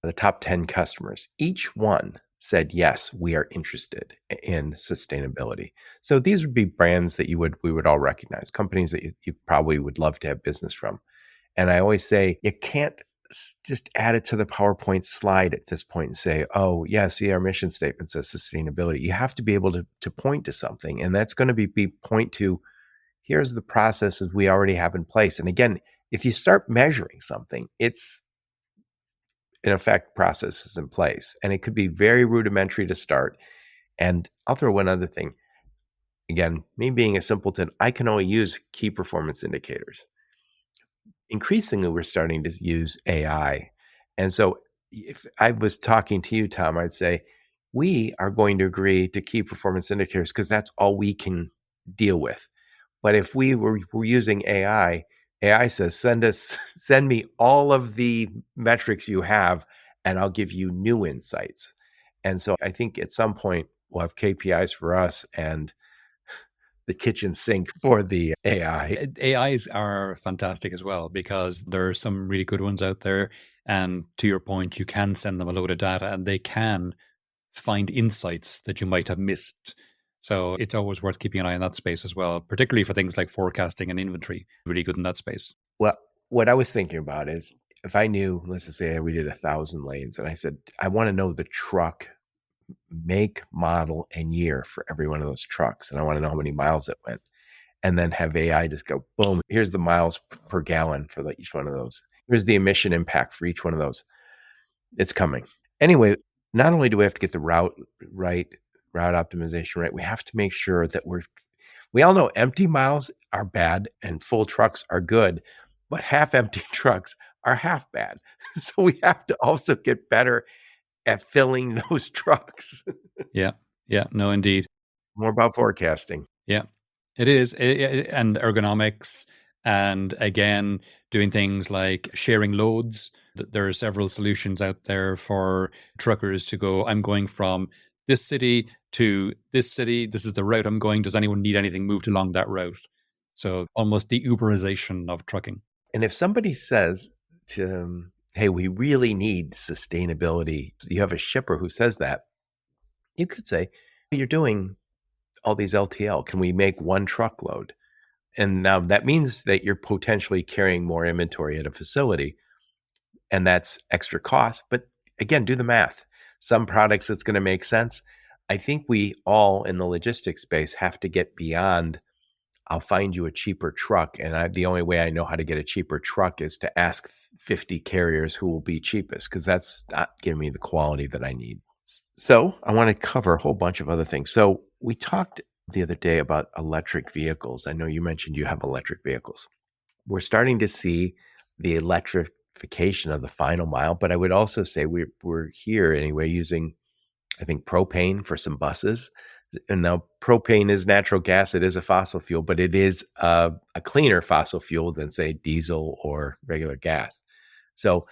the top 10 customers. Each one said, yes, we are interested in sustainability. So these would be brands that we would all recognize, companies that you probably would love to have business from. And I always say, you can't just add it to the PowerPoint slide at this point and say, oh, yeah, see, our mission statement says sustainability. You have to be able to point to something. And that's going to be point to, here's the processes we already have in place. And again, if you start measuring something, it's in effect processes in place. And it could be very rudimentary to start. And I'll throw one other thing. Again, me being a simpleton, I can only use key performance indicators. Increasingly, we're starting to use AI. And so if I was talking to you, Tom, I'd say, we are going to agree to key performance indicators because that's all we can deal with. But if we were using AI says, send me all of the metrics you have, and I'll give you new insights. And so I think at some point we'll have KPIs for us and the kitchen sink for the AI. AIs are fantastic as well because there are some really good ones out there. And to your point, you can send them a load of data and they can find insights that you might have missed. So it's always worth keeping an eye on that space as well, particularly for things like forecasting and inventory. Really good in that space. Well, what I was thinking about is if I knew, let's just say we did 1,000 lanes and I said, I want to know the truck make, model, and year for every one of those trucks. And I want to know how many miles it went. And then have AI just go, boom, here's the miles per gallon for each one of those. Here's the emission impact for each one of those. It's coming. Anyway, not only do we have to get the route optimization right, we have to make sure that we all know empty miles are bad and full trucks are good, but half empty trucks are half bad. So we have to also get better at filling those trucks. Yeah. No, indeed. More about forecasting. Yeah, it is. And ergonomics. And again, doing things like sharing loads. There are several solutions out there for truckers to go, I'm going from this city to this city. This is the route I'm going. Does anyone need anything moved along that route? So almost the Uberization of trucking. And if somebody says to, hey, we really need sustainability, you have a shipper who says that, you could say, you're doing all these LTL. Can we make one truckload? And now that means that you're potentially carrying more inventory at a facility, and that's extra cost. But again, do the math. Some products it's going to make sense. I think we all in the logistics space have to get beyond, I'll find you a cheaper truck. And the only way I know how to get a cheaper truck is to ask 50 carriers who will be cheapest, because that's not giving me the quality that I need. So I want to cover a whole bunch of other things. So we talked the other day about electric vehicles. I know you mentioned you have electric vehicles. We're starting to see the electrification of the final mile, but I would also say we're here anyway using I think propane for some buses. And now propane is natural gas. It is a fossil fuel, but it is a cleaner fossil fuel than, say, diesel or regular gas. So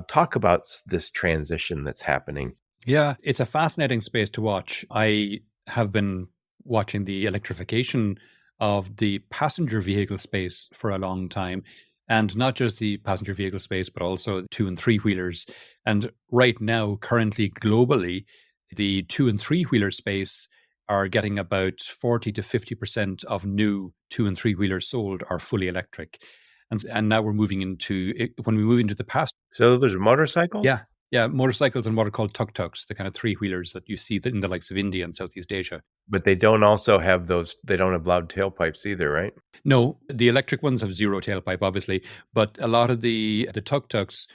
talk about this transition that's happening. Yeah, it's a fascinating space to watch. I have been watching the electrification of the passenger vehicle space for a long time. And not just the passenger vehicle space, but also two and three wheelers. And right now, currently globally, the two and three wheeler space are getting about 40 to 50% of new two and three wheelers sold are fully electric. And now we're moving into it, when we move into the past. So those are motorcycles? Yeah. Yeah. Motorcycles and what are called tuk-tuks, the kind of three wheelers that you see in the likes of India and Southeast Asia. But they don't also have those, they don't have loud tailpipes either, right? No, the electric ones have zero tailpipe, obviously, but a lot of the tuk-tuks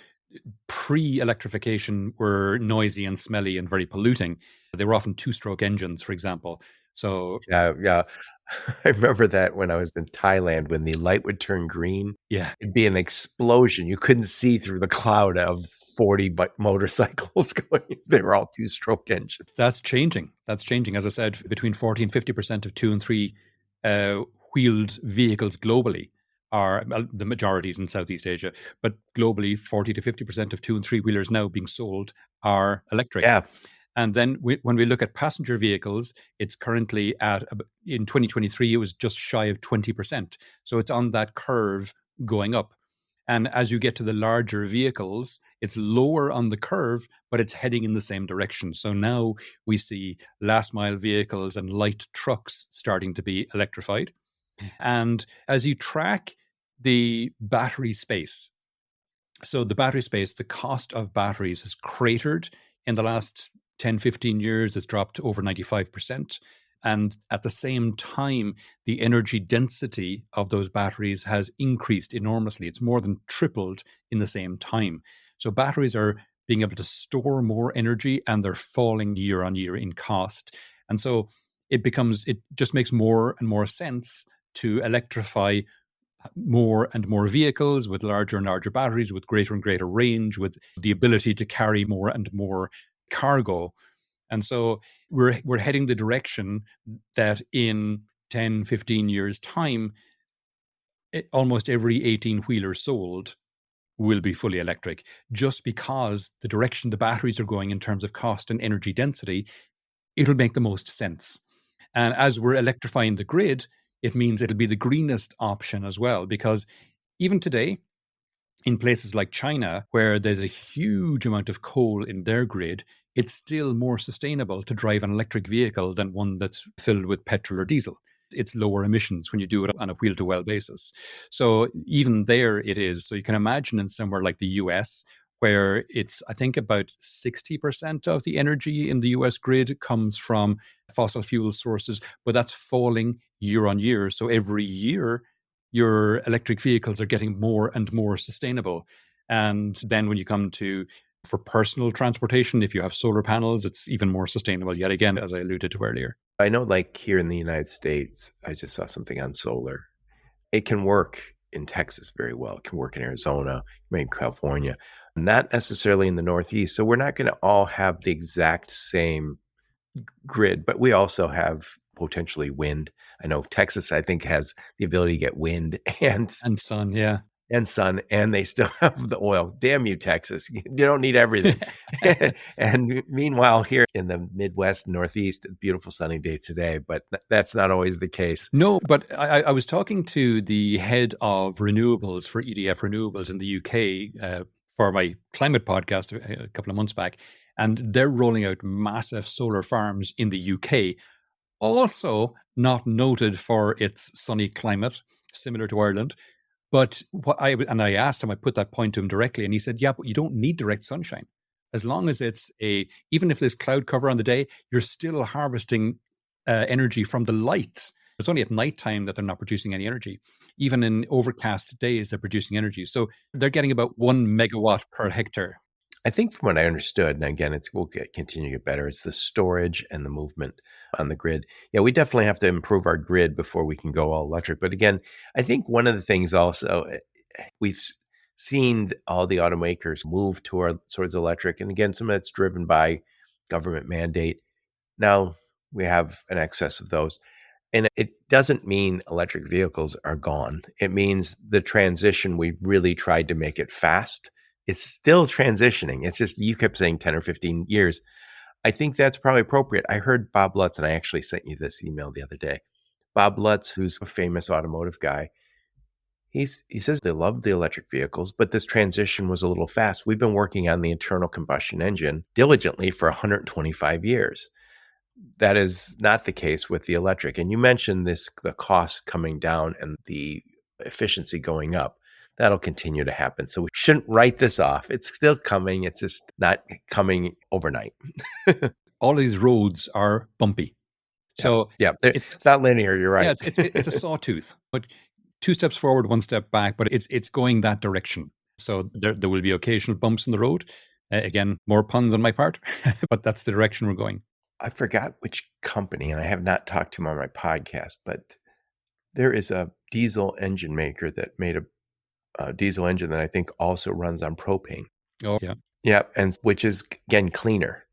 pre-electrification were noisy and smelly and very polluting. They were often two-stroke engines, for example. So Yeah. I remember that when I was in Thailand, when the light would turn green, yeah, it'd be an explosion. You couldn't see through the cloud of 40 motorcycles going. They were all two-stroke engines. that's changing. That's changing. As I said, between 40 and 50% of two and three wheeled vehicles globally are the majorities in Southeast Asia, but globally, 40 to 50% of two and three wheelers now being sold are electric. Yeah. And then when we look at passenger vehicles, it's currently in 2023, it was just shy of 20%. So it's on that curve going up. And as you get to the larger vehicles, it's lower on the curve, but it's heading in the same direction. So now we see last mile vehicles and light trucks starting to be electrified. And as you track the battery space, so the battery space, the cost of batteries has cratered in the last 10, 15 years. It's dropped over 95%. And at the same time, the energy density of those batteries has increased enormously. It's more than tripled in the same time. So batteries are being able to store more energy and they're falling year on year in cost. And so it just makes more and more sense to electrify more and more vehicles with larger and larger batteries, with greater and greater range, with the ability to carry more and more cargo. And so we're heading the direction that in 10, 15 years' time, almost every 18-wheeler sold will be fully electric, just because the direction the batteries are going in terms of cost and energy density, it'll make the most sense. And as we're electrifying the grid, it means it'll be the greenest option as well, because even today, in places like China, where there's a huge amount of coal in their grid, it's still more sustainable to drive an electric vehicle than one that's filled with petrol or diesel. It's lower emissions when you do it on a wheel-to-well basis. So even there it is. So you can imagine in somewhere like the US, where it's, I think, about 60% of the energy in the US grid comes from fossil fuel sources, but that's falling year on year. So every year, your electric vehicles are getting more and more sustainable. And then when you come to for personal transportation, if you have solar panels, it's even more sustainable yet again, as I alluded to earlier. I know, like here in the United States, I just saw something on solar. It can work in Texas very well. It can work in Arizona, maybe California, not necessarily in the Northeast. So we're not going to all have the exact same grid, but we also have potentially wind. I know Texas, I think, has the ability to get wind and sun, yeah. And sun, and they still have the oil. Damn you, Texas. You don't need everything. And meanwhile, here in the Midwest, Northeast, beautiful sunny day today, but that's not always the case. No, but I was talking to the head of renewables for EDF Renewables in the UK for my climate podcast a couple of months back, and they're rolling out massive solar farms in the UK, also not noted for its sunny climate, similar to Ireland. But I asked him, I put that point to him directly, and he said, yeah, but you don't need direct sunshine. As long as even if there's cloud cover on the day, you're still harvesting energy from the light. It's only at nighttime that they're not producing any energy. Even in overcast days, they're producing energy. So they're getting about 1 megawatt per hectare. I think from what I understood, and again, we'll continue to get better, it's the storage and the movement on the grid. Yeah, we definitely have to improve our grid before we can go all electric. But again, I think one of the things also, we've seen all the automakers move towards electric. And again, some of that's driven by government mandate. Now we have an excess of those. And it doesn't mean electric vehicles are gone. It means the transition, we really tried to make it fast. It's still transitioning. It's just, you kept saying 10 or 15 years. I think that's probably appropriate. I heard Bob Lutz, and I actually sent you this email the other day. Bob Lutz, who's a famous automotive guy, he says they love the electric vehicles, but this transition was a little fast. We've been working on the internal combustion engine diligently for 125 years. That is not the case with the electric. And you mentioned this, the cost coming down and the efficiency going up. That'll continue to happen. So we shouldn't write this off. It's still coming. It's just not coming overnight. All of these roads are bumpy. So it's not linear. You're right. Yeah, it's a sawtooth, but 2 steps forward, 1 step back, but it's going that direction. So there will be occasional bumps in the road. Again, more puns on my part, but that's the direction we're going. I forgot which company, and I have not talked to him on my podcast, but there is a diesel engine maker that made a diesel engine that I think also runs on propane. Oh, yeah. Yeah, and which is, again, cleaner,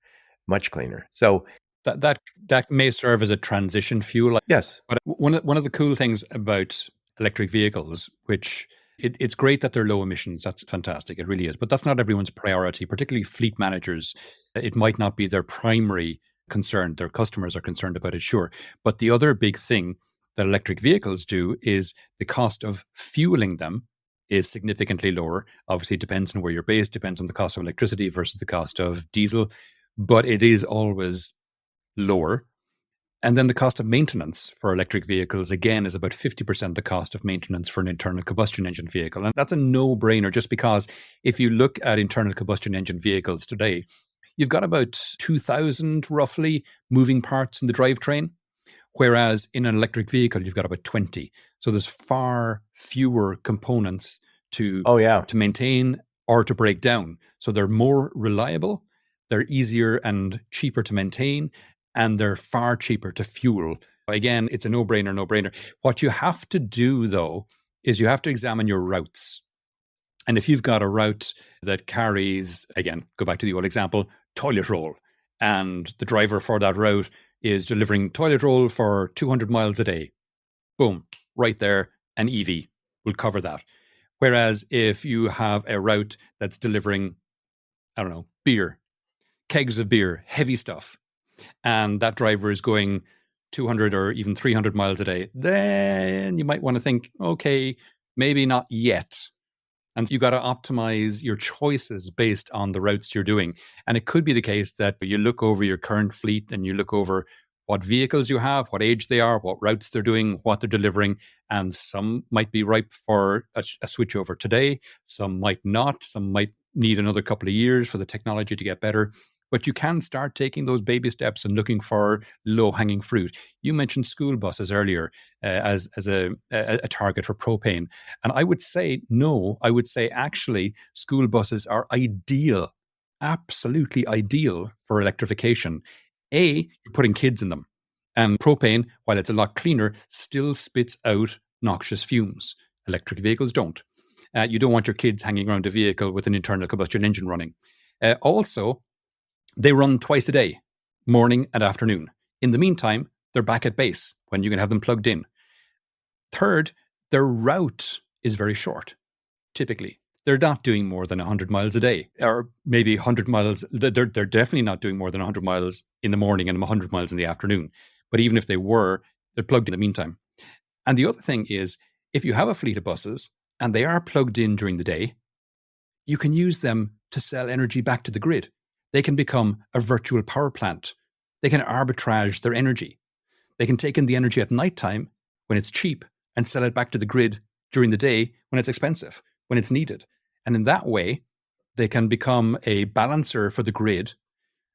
much cleaner. So that may serve as a transition fuel. Yes. But one of the cool things about electric vehicles, which it's great that they're low emissions. That's fantastic. It really is. But that's not everyone's priority, particularly fleet managers. It might not be their primary concern. Their customers are concerned about it, sure. But the other big thing that electric vehicles do is the cost of fueling them is significantly lower. Obviously, it depends on where you're based, depends on the cost of electricity versus the cost of diesel, but it is always lower. And then the cost of maintenance for electric vehicles, again, is about 50% the cost of maintenance for an internal combustion engine vehicle. And that's a no-brainer, just because if you look at internal combustion engine vehicles today, you've got about 2,000 roughly moving parts in the drivetrain, whereas in an electric vehicle, you've got about 20. So there's far fewer components to maintain or to break down. So they're more reliable, they're easier and cheaper to maintain, and they're far cheaper to fuel. Again, it's a no-brainer. What you have to do, though, is you have to examine your routes. And if you've got a route that carries, again, go back to the old example, toilet roll, and the driver for that route is delivering toilet roll for 200 miles a day, boom, right there, an EV will cover that. Whereas if you have a route that's delivering, I don't know, beer, kegs of beer, heavy stuff, and that driver is going 200 or even 300 miles a day, then you might want to think, okay, maybe not yet. And you got to optimize your choices based on the routes you're doing. And it could be the case that you look over your current fleet and you look over what vehicles you have, what age they are, what routes they're doing, what they're delivering. And some might be ripe for a switch over today. Some might not. Some might need another couple of years for the technology to get better. But you can start taking those baby steps and looking for low-hanging fruit. You mentioned school buses earlier as a target for propane. And I would say, no, I would say actually school buses are ideal, absolutely ideal for electrification. You're putting kids in them. And propane, while it's a lot cleaner, still spits out noxious fumes. Electric vehicles don't. You don't want your kids hanging around a vehicle with an internal combustion engine running. Also, they run twice a day, morning and afternoon. In the meantime, they're back at base when you can have them plugged in. Third, their route is very short, typically. They're not doing more than 100 miles a day, or maybe 100 miles. They're definitely not doing more than 100 miles in the morning and 100 miles in the afternoon. But even if they were, they're plugged in the meantime. And the other thing is, if you have a fleet of buses and they are plugged in during the day, you can use them to sell energy back to the grid. They can become a virtual power plant. They can arbitrage their energy. They can take in the energy at nighttime when it's cheap and sell it back to the grid during the day when it's expensive, when it's needed. And in that way, they can become a balancer for the grid.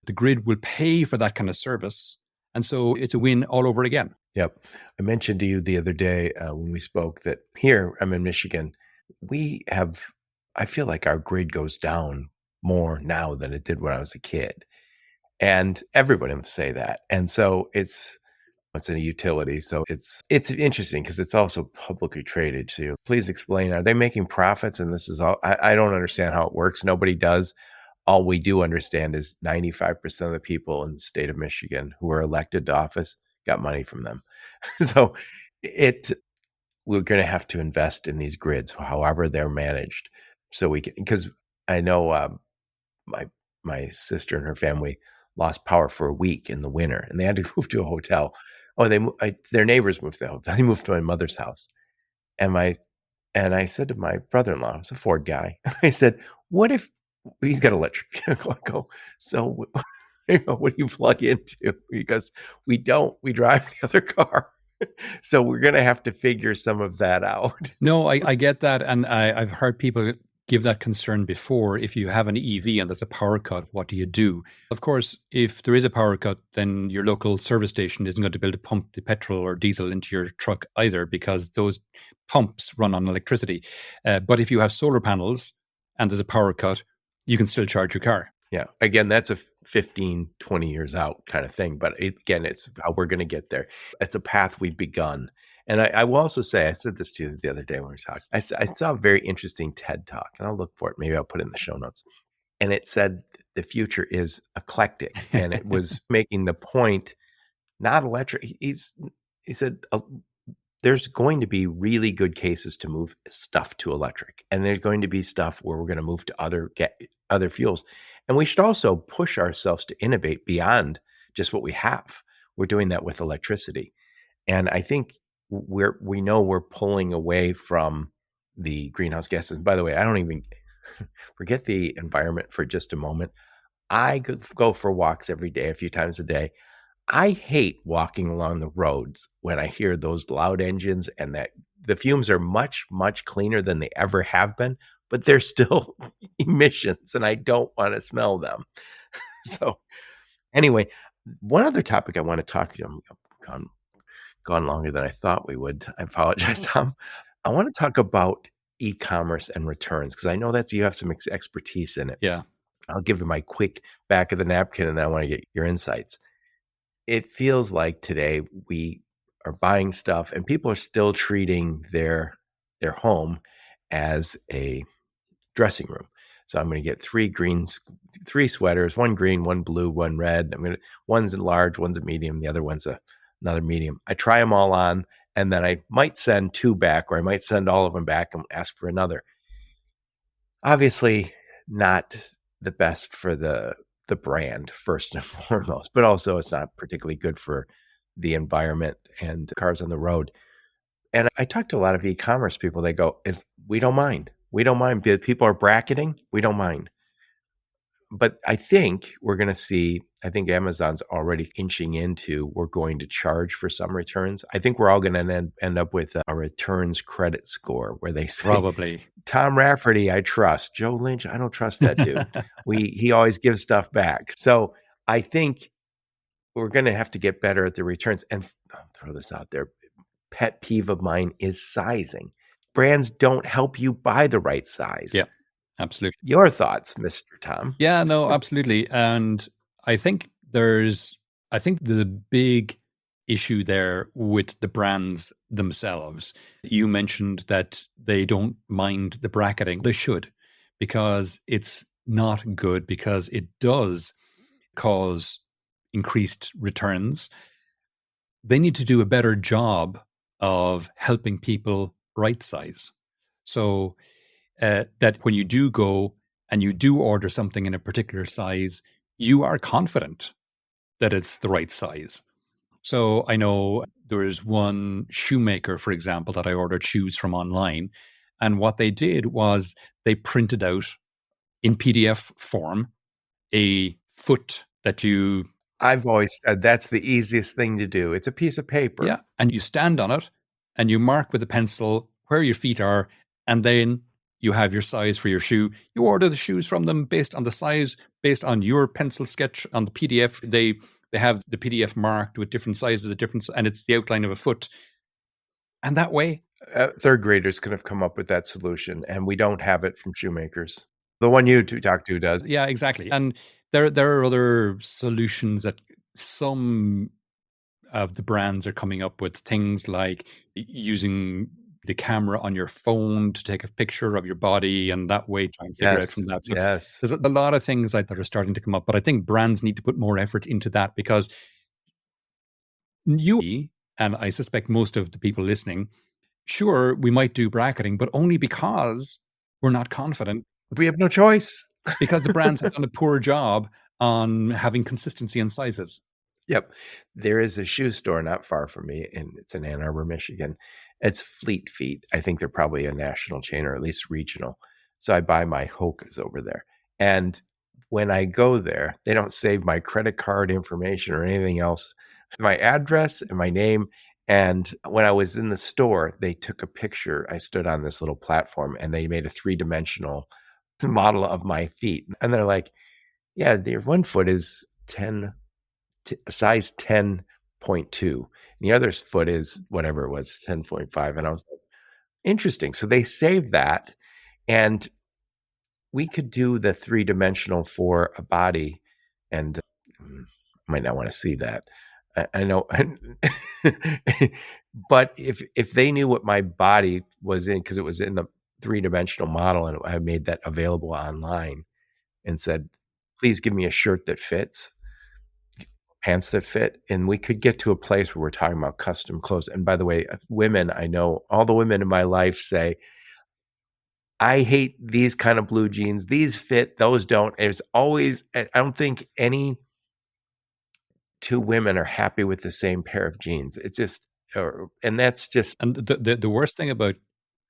The grid will pay for that kind of service. And so it's a win all over again. Yep. I mentioned to you the other day when we spoke that here, I'm in Michigan, I feel like our grid goes down more now than it did when I was a kid. And everybody will say that. And so it's in a utility. So it's interesting because it's also publicly traded too. Please explain, are they making profits? And this is all, I don't understand how it works. Nobody does. all we do understand is 95% of the people in the state of Michigan who are elected to office got money from them. So we're going to have to invest in these grids, however they're managed. So we can, because I know my sister and her family lost power for a week in the winter, and they had to move to a hotel. Oh, their neighbors moved to the hotel. They moved to my mother's house, and I said to my brother-in-law, who's a Ford guy, I said, "What if he's got electric vehicle?" I go, "So, what do you plug into?" Because we don't. We drive the other car. So we're going to have to figure some of that out. No, I get that. And I've heard people give that concern before. If you have an EV and there's a power cut, what do you do? Of course, if there is a power cut, then your local service station isn't going to be able to pump the petrol or diesel into your truck either, because those pumps run on electricity. But if you have solar panels and there's a power cut, you can still charge your car. Yeah. Again, that's a 15, 20 years out kind of thing. But again, it's how we're going to get there. It's a path we've begun. And I will also say, I said this to you the other day when we talked, I saw a very interesting TED Talk, and I'll look for it. Maybe I'll put it in the show notes. And it said the future is eclectic. And it was making the point, not electric. He said, there's going to be really good cases to move stuff to electric. And there's going to be stuff where we're going to move to other fuels. And we should also push ourselves to innovate beyond just what we have. We're doing that with electricity. And I think we know we're pulling away from the greenhouse gases. By the way, I don't even forget the environment for just a moment. I go for walks every day, a few times a day. I hate walking along the roads when I hear those loud engines, and that the fumes are much, much cleaner than they ever have been, but they're still emissions, and I don't want to smell them. So anyway, one other topic I want to talk to you, I'm gone longer than I thought we would. I apologize, Tom. I want to talk about e-commerce and returns, because I know you have some expertise in it. Yeah. I'll give you my quick back of the napkin, and then I want to get your insights. It feels like today we are buying stuff and people are still treating their home as a dressing room. So I'm going to get three sweaters, one green, one blue, one red. One's a large, one's a medium, the other one's another medium. I try them all on, and then I might send two back, or I might send all of them back and ask for another. Obviously not the best for the brand, first and foremost, but also it's not particularly good for the environment and cars on the road. And I talk to a lot of e-commerce people. They go, we don't mind. We don't mind. People are bracketing. We don't mind. But I think we're going to see, I think Amazon's already inching into, we're going to charge for some returns. I think we're all going to end up with a returns credit score where they say, probably, Tom Raftery, I trust. Joe Lynch, I don't trust that dude. He always gives stuff back. So I think we're going to have to get better at the returns. And I'll throw this out there. Pet peeve of mine is sizing. Brands don't help you buy the right size. Yeah, absolutely. Your thoughts, Mr. Tom? Yeah, no, absolutely. And I think there's a big issue there with the brands themselves. You mentioned that they don't mind the bracketing. They should, because it's not good, because it does cause increased returns. They need to do a better job of helping people right size. So that when you do go and you do order something in a particular size, you are confident that it's the right size. So I know there is one shoemaker, for example, that I ordered shoes from online. And what they did was they printed out in PDF form a foot that you... I've always said that's the easiest thing to do. It's a piece of paper. Yeah. And you stand on it and you mark with a pencil where your feet are, and then you have your size for your shoe. You order the shoes from them based on the size, based on your pencil sketch on the PDF. They have the PDF marked with different sizes, and it's the outline of a foot. And that way, third graders could have come up with that solution, and we don't have it from shoemakers. The one you talk to does. Yeah, exactly. And there are other solutions that some of the brands are coming up with, things like using the camera on your phone to take a picture of your body and that way try and figure out Yes. from that. So Yes. there's a lot of things like that are starting to come up, but I think brands need to put more effort into that because you, and I suspect most of the people listening, sure, we might do bracketing, but only because we're not confident We have no choice. because the brands have done a poor job on having consistency in sizes. Yep. There is a shoe store not far from me, and it's in Ann Arbor, Michigan. It's Fleet Feet. I think they're probably a national chain or at least regional. So I buy my Hokas over there. And when I go there, they don't save my credit card information or anything else, my address and my name. And when I was in the store, they took a picture. I stood on this little platform and they made a 3-dimensional model of my feet. And they're like, yeah, your one foot is size 10.2. And the other foot is whatever it was, 10.5. And I was like, interesting. So they saved that. And we could do the 3-dimensional for a body. And might not want to see that. I know. But if they knew what my body was in, because it was in the 3-dimensional model and I made that available online and said, please give me a shirt that fits, pants that fit, and we could get to a place where we're talking about custom clothes. And by the way, women, I know all the women in my life say, I hate these kind of blue jeans. These fit, those don't. It's always, I don't think any two women are happy with the same pair of jeans. It's just, and that's just. And the worst thing about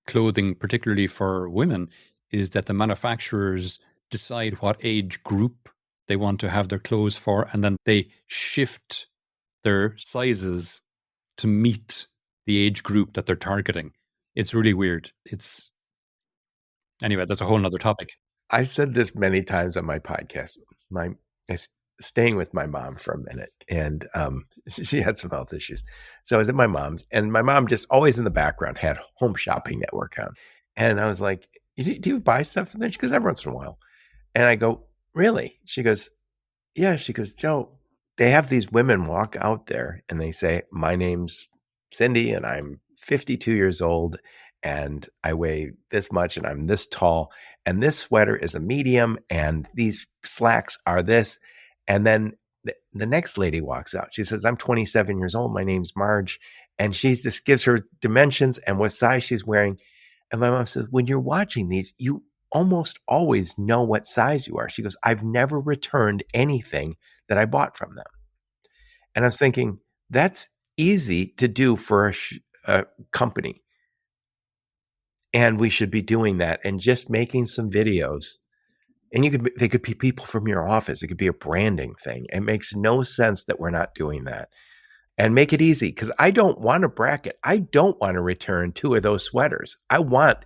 clothing, particularly for women, is that the manufacturers decide what age group they want to have their clothes for, and then they shift their sizes to meet the age group that they're targeting. It's really weird. Anyway, that's a whole nother topic. I've said this many times on my podcast. Staying with my mom for a minute, and she had some health issues. So I was at my mom's, and my mom just always in the background had Home Shopping Network on. And I was like, do you buy stuff from there? She goes, every once in a while. And I go, really? She goes, yeah. She goes, Joe, they have these women walk out there and they say, my name's Cindy and I'm 52 years old and I weigh this much and I'm this tall and this sweater is a medium and these slacks are this. And then the next lady walks out. She says, I'm 27 years old. My name's Marge. And she just gives her dimensions and what size she's wearing. And my mom says, when you're watching these, you almost always know what size you are. She goes, I've never returned anything that I bought from them. And I was thinking, that's easy to do for a company. And we should be doing that and just making some videos. And they could be people from your office. It could be a branding thing. It makes no sense that we're not doing that. And make it easy, because I don't want to bracket. I don't want to return 2 of those sweaters. I want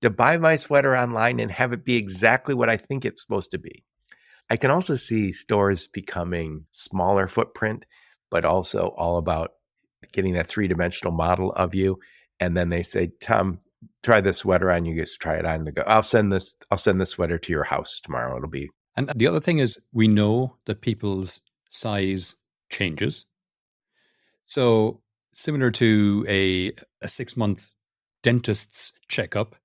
to buy my sweater online and have it be exactly what I think it's supposed to be. I can also see stores becoming smaller footprint, but also all about getting that 3-dimensional model of you. And then they say, Tom, try this sweater on. You just try it on. They go, I'll send this sweater to your house tomorrow. It'll be. And the other thing is, we know that people's size changes. So similar to a 6-month dentist's checkup,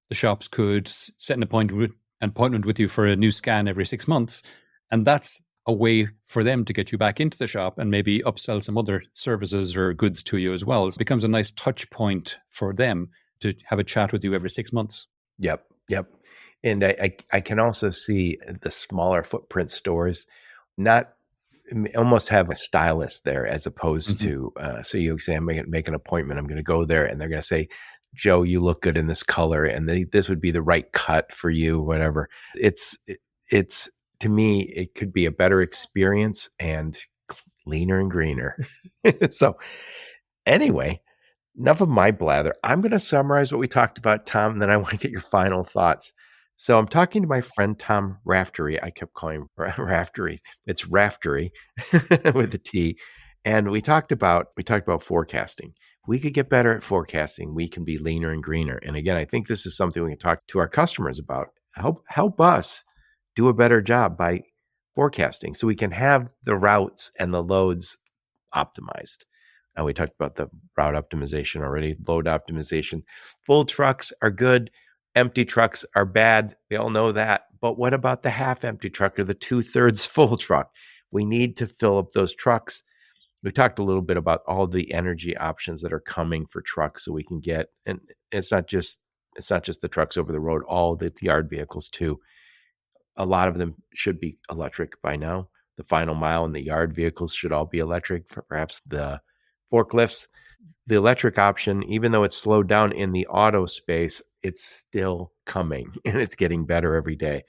the shops could set an appointment with you for a new scan every 6 months. And that's a way for them to get you back into the shop and maybe upsell some other services or goods to you as well. It becomes a nice touch point for them to have a chat with you every 6 months. Yep. And I can also see the smaller footprint stores not almost have a stylist there as opposed to, so you say, make an appointment. I'm going to go there and they're going to say, Joe, you look good in this color. And this would be the right cut for you, whatever. It's to me, it could be a better experience and leaner and greener. So anyway, enough of my blather. I'm going to summarize what we talked about, Tom, and then I want to get your final thoughts. So I'm talking to my friend, Tom Raftery. I kept calling him Raftery. It's Raftery with a T. And we talked about forecasting. If we could get better at forecasting, we can be leaner and greener. And again, I think this is something we can talk to our customers about. Help us do a better job by forecasting so we can have the routes and the loads optimized. We talked about the route optimization already, load optimization. Full trucks are good. Empty trucks are bad. We all know that. But what about the half empty truck or the 2/3 full truck? We need to fill up those trucks. We talked a little bit about all the energy options that are coming for trucks, so we can get, and it's not just the trucks over the road, all the yard vehicles too. A lot of them should be electric by now. The final mile and the yard vehicles should all be electric, for perhaps the forklifts. The electric option, even though it's slowed down in the auto space, it's still coming and it's getting better every day.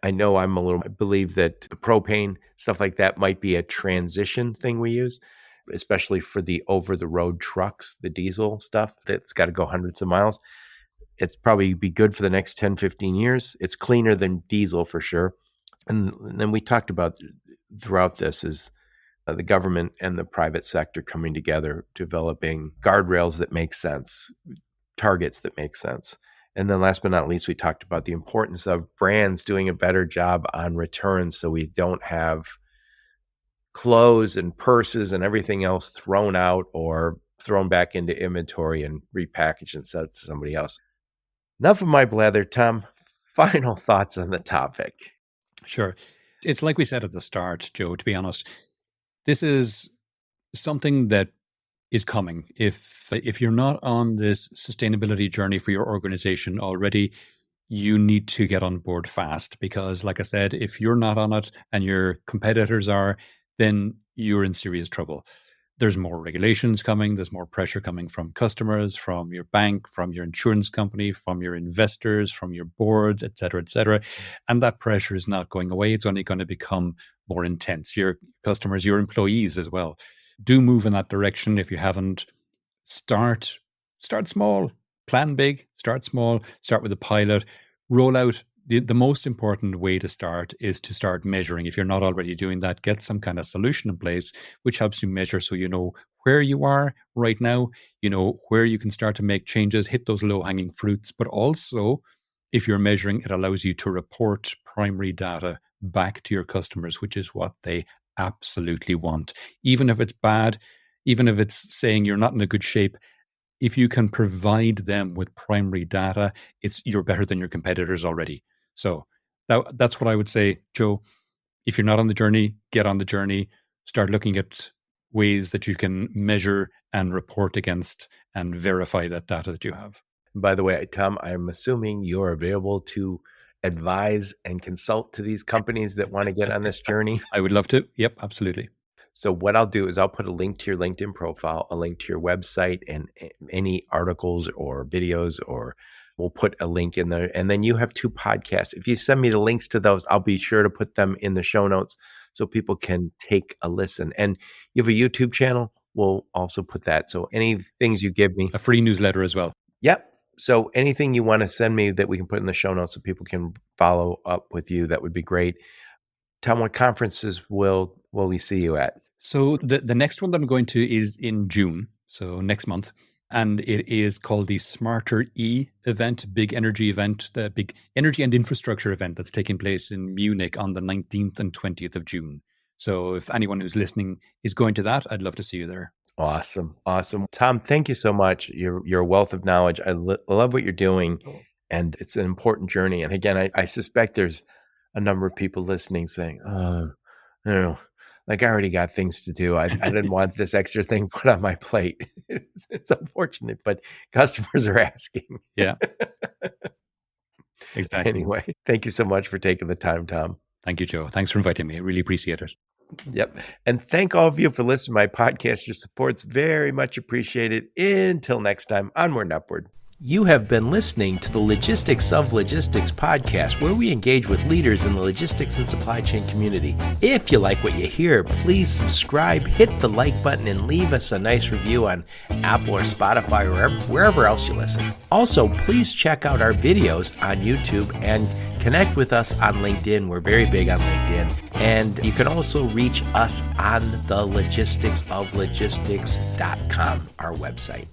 I know I believe that the propane, stuff like that, might be a transition thing we use, especially for the over-the-road trucks, the diesel stuff that's got to go hundreds of miles. It's probably be good for the next 10, 15 years. It's cleaner than diesel for sure. And then we talked about throughout this is the government and the private sector coming together, developing guardrails that make sense, targets that make sense. And then last but not least, we talked about the importance of brands doing a better job on returns so we don't have clothes and purses and everything else thrown out or thrown back into inventory and repackaged and sent to somebody else. Enough of my blather, Tom. Final thoughts on the topic. Sure. It's like we said at the start, Joe, to be honest, this is something that is coming. If you're not on this sustainability journey for your organization already, you need to get on board fast because, like I said, if you're not on it and your competitors are, then you're in serious trouble. There's more regulations coming. There's more pressure coming from customers, from your bank, from your insurance company, from your investors, from your boards, et cetera, et cetera. And that pressure is not going away. It's only going to become more intense. Your customers, your employees as well. Do move in that direction. If you haven't, start small, plan big, start small, start with a pilot, roll out. The most important way to start is to start measuring. If you're not already doing that, get some kind of solution in place, which helps you measure so you know where you are right now, you know where you can start to make changes, hit those low-hanging fruits. But also, if you're measuring, it allows you to report primary data back to your customers, which is what they absolutely want. Even if it's bad, even if it's saying you're not in a good shape, if you can provide them with primary data, you're better than your competitors already. So that's what I would say, Joe. If you're not on the journey, get on the journey. Start looking at ways that you can measure and report against and verify that data that you have. By the way, Tom, I'm assuming you're available to advise and consult to these companies that want to get on this journey. I would love to. Yep, absolutely. So what I'll do is I'll put a link to your LinkedIn profile, a link to your website, and any articles or videos, or we'll put a link in there. And then you have 2 podcasts. If you send me the links to those, I'll be sure to put them in the show notes so people can take a listen. And you have a YouTube channel. We'll also put that. So any things you give me. A free newsletter as well. Yep. So anything you want to send me that we can put in the show notes so people can follow up with you, that would be great. Tom, what conferences will we see you at? So the next one that I'm going to is in June, so next month. And it is called the Smarter E event, big energy event, the big energy and infrastructure event that's taking place in Munich on the 19th and 20th of June. So if anyone who's listening is going to that, I'd love to see you there. Awesome. Tom, thank you so much. You're a wealth of knowledge. I love what you're doing, and it's an important journey. And again, I suspect there's a number of people listening saying, like I already got things to do. I didn't want this extra thing put on my plate. It's unfortunate, but customers are asking. Yeah, exactly. Anyway, thank you so much for taking the time, Tom. Thank you, Joe. Thanks for inviting me. I really appreciate it. Yep. And thank all of you for listening to my podcast. Your support's very much appreciated. Until next time, onward and upward. You have been listening to the Logistics of Logistics podcast, where we engage with leaders in the logistics and supply chain community. If you like what you hear, please subscribe, hit the like button, and leave us a nice review on Apple or Spotify or wherever else you listen. Also, please check out our videos on YouTube and connect with us on LinkedIn. We're very big on LinkedIn. And you can also reach us on the logisticsoflogistics.com, our website.